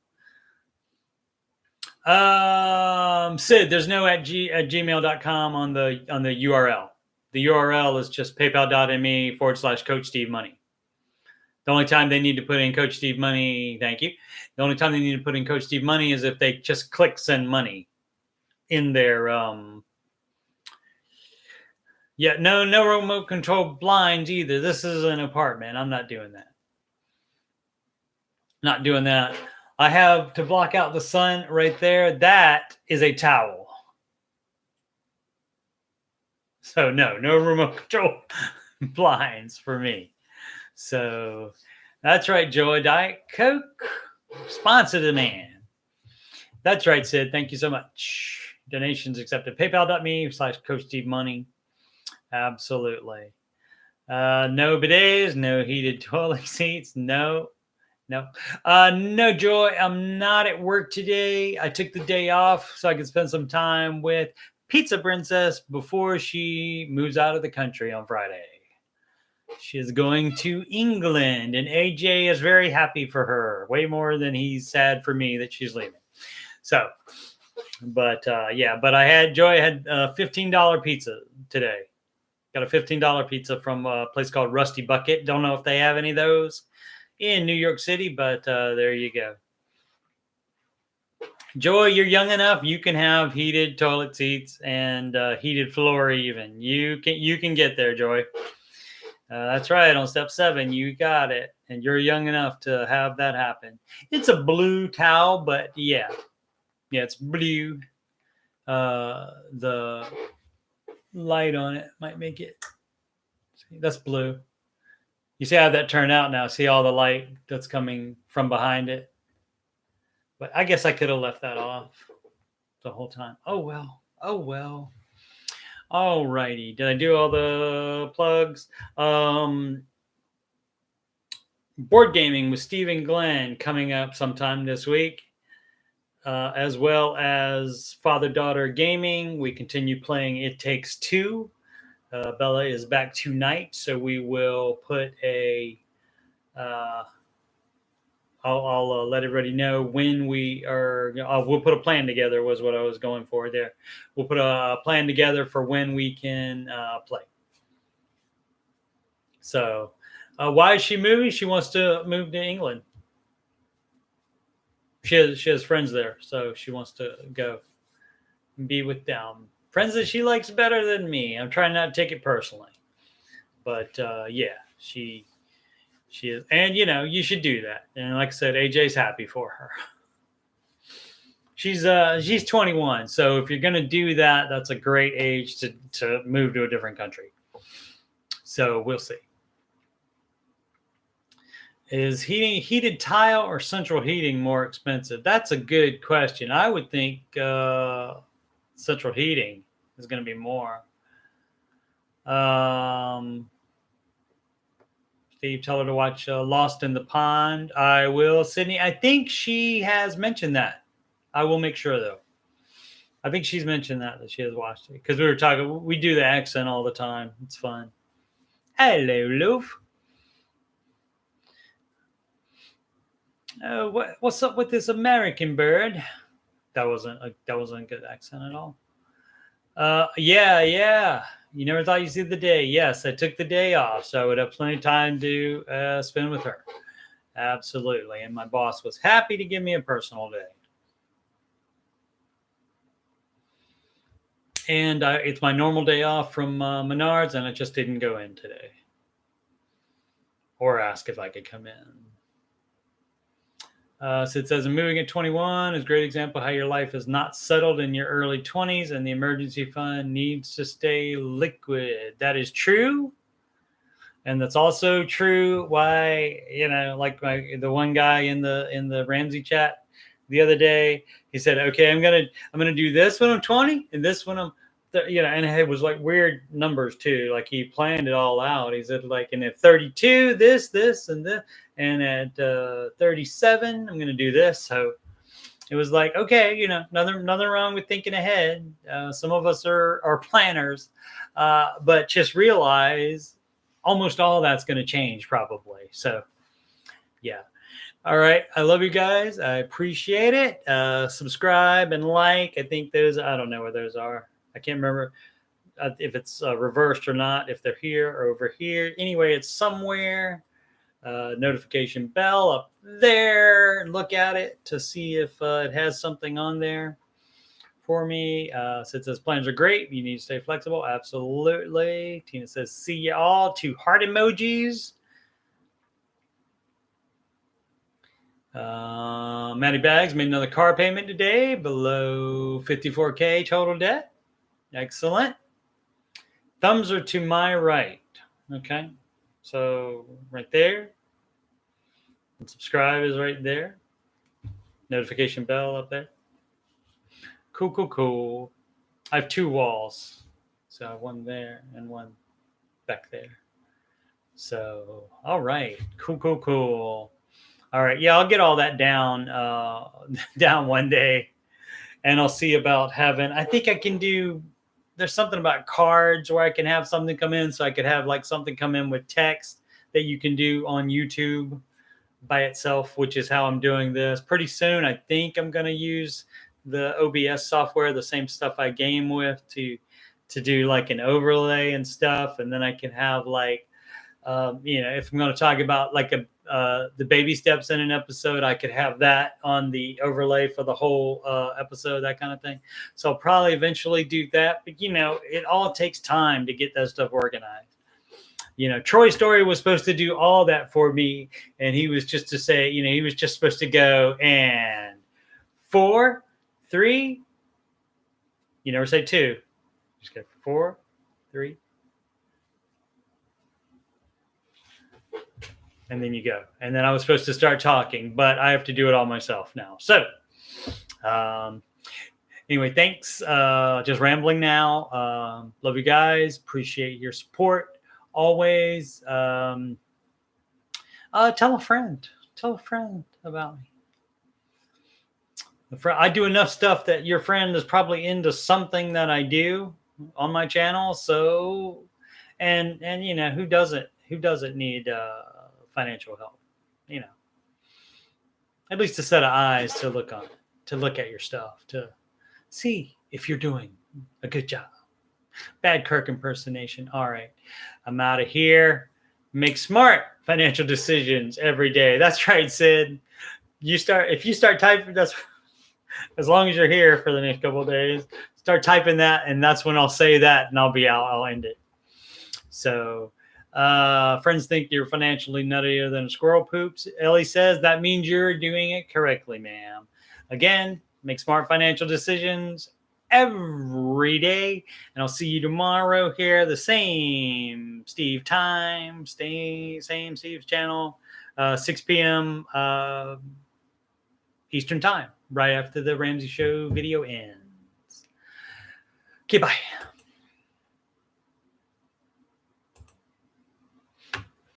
Sid, there's no at gmail.com on the URL. The URL is just paypal.me/Coach Steve Money. The only time they need to put in Coach Steve Money, thank you. The only time they need to put in Coach Steve Money is if they just click send money in their no remote control blinds either. This is an apartment. I'm not doing that. Not doing that. I have to block out the sun right there. That is a towel. So no remote control blinds for me. So that's right, Joy. Diet Coke, sponsor the man. That's right, Sid. Thank you so much. Donations accepted. PayPal.me/Coach Steve Money. Absolutely. No bidets, no heated toilet seats. No, Joy. I'm not at work today. I took the day off so I could spend some time with Pizza Princess before she moves out of the country on Friday. She is going to England, and AJ is very happy for her, way more than he's sad for me that she's leaving. So, but I had $15 pizza today. Got a $15 pizza from a place called Rusty Bucket. Don't know if they have any of those in New York City, but there you go. Joy, you're young enough. You can have heated toilet seats and heated floor even. You can get there, Joy. That's right. On step 7, you got it. And you're young enough to have that happen. It's a blue towel, but yeah, it's blue. The light on it might make it. See, that's blue. You see how that turned out now. See all the light that's coming from behind it. But I guess I could have left that off the whole time. Oh, well. All righty. Did I do all the plugs? Board gaming with Steve and Glenn coming up sometime this week, as well as father-daughter gaming. We continue playing It Takes Two. Bella is back tonight, so we will put a I'll let everybody know when we are. We'll put a plan together. Was what I was going for there. We'll put a plan together for when we can play. So, why is she moving? She wants to move to England. She has friends there, so she wants to go and be with them. Friends that she likes better than me. I'm trying not to take it personally, but yeah, she is, and you should do that. And like I said, AJ's happy for her. She's 21, so if you're gonna do that, that's a great age to move to a different country. So we'll see. Is heated tile or central heating more expensive? That's a good question. I would think central heating is going to be more. Steve, tell her to watch Lost in the Pond. I will. Sydney, I think she has mentioned that. I will make sure, though. I think she's mentioned that she has watched it. Because we were talking, we do the accent all the time. It's fun. Hello, Loof. What's up with this American bird? That wasn't a good accent at all. Yeah. You never thought you'd see the day. Yes, I took the day off, so I would have plenty of time to spend with her. Absolutely, and my boss was happy to give me a personal day. And it's my normal day off from Menards, and I just didn't go in today or ask if I could come in. So it says, moving at 21 is a great example how your life is not settled in your early 20s and the emergency fund needs to stay liquid. That is true. And that's also true why, like the one guy in the Ramsey chat the other day, he said, okay, I'm gonna do this when I'm 20 and this when I'm and it was like weird numbers too. Like he planned it all out. He said like, and at 32, this, and this, and at 37, I'm going to do this. So it was like, okay, nothing wrong with thinking ahead. Some of us are planners, but just realize almost all that's going to change probably. So yeah. All right. I love you guys. I appreciate it. Subscribe and like. I think I don't know where those are. I can't remember if it's reversed or not, if they're here or over here. Anyway, it's somewhere. Notification bell up there. Look at it to see if it has something on there for me. So it says plans are great. You need to stay flexible. Absolutely. Tina says, see you all. 2 heart emojis. Matty Bags made another car payment today below 54K total debt. Excellent. Thumbs are to my right. Okay. So right there. And subscribe is right there. Notification bell up there. Cool. I have 2 walls. So I have one there and one back there. So, all right. Cool. All right. Yeah, I'll get all that down down one day. And I'll see about having, I think I can do, there's something about cards where I can have something come in. So I could have like something come in with text that you can do on YouTube by itself, which is how I'm doing this. Pretty soon, I think I'm going to use the OBS software, the same stuff I game with to do like an overlay and stuff. And then I can have like, if I'm going to talk about like the baby steps in an episode, I could have that on the overlay for the whole episode, that kind of thing. So I'll probably eventually do that. But, it all takes time to get that stuff organized. Troy Story was supposed to do all that for me. And he was just to say, he was just supposed to go and 4, 3. You never say 2. Just go 4, 3. And then you go. And then I was supposed to start talking, but I have to do it all myself now. So anyway, thanks. Just rambling now. Love you guys. Appreciate your support always. Tell a friend. Tell a friend about me. I do enough stuff that your friend is probably into something that I do on my channel. So, and who doesn't need financial help? at least a set of eyes to look on, to look at your stuff, to see if you're doing a good job. Bad Kirk impersonation. All right, I'm out of here. Make smart financial decisions every day. That's right, Sid. If you start typing, that's as long as you're here for the next couple of days, start typing that, and that's when I'll say that, and I'll be out. I'll end it. So, friends think you're financially nuttier than a squirrel poops. Ellie says that means you're doing it correctly, ma'am. Again, make smart financial decisions every day, and I'll see you tomorrow here, the same Steve time, same Steve's channel, 6 p.m. Eastern time, right after the Ramsey show video ends. Okay, bye.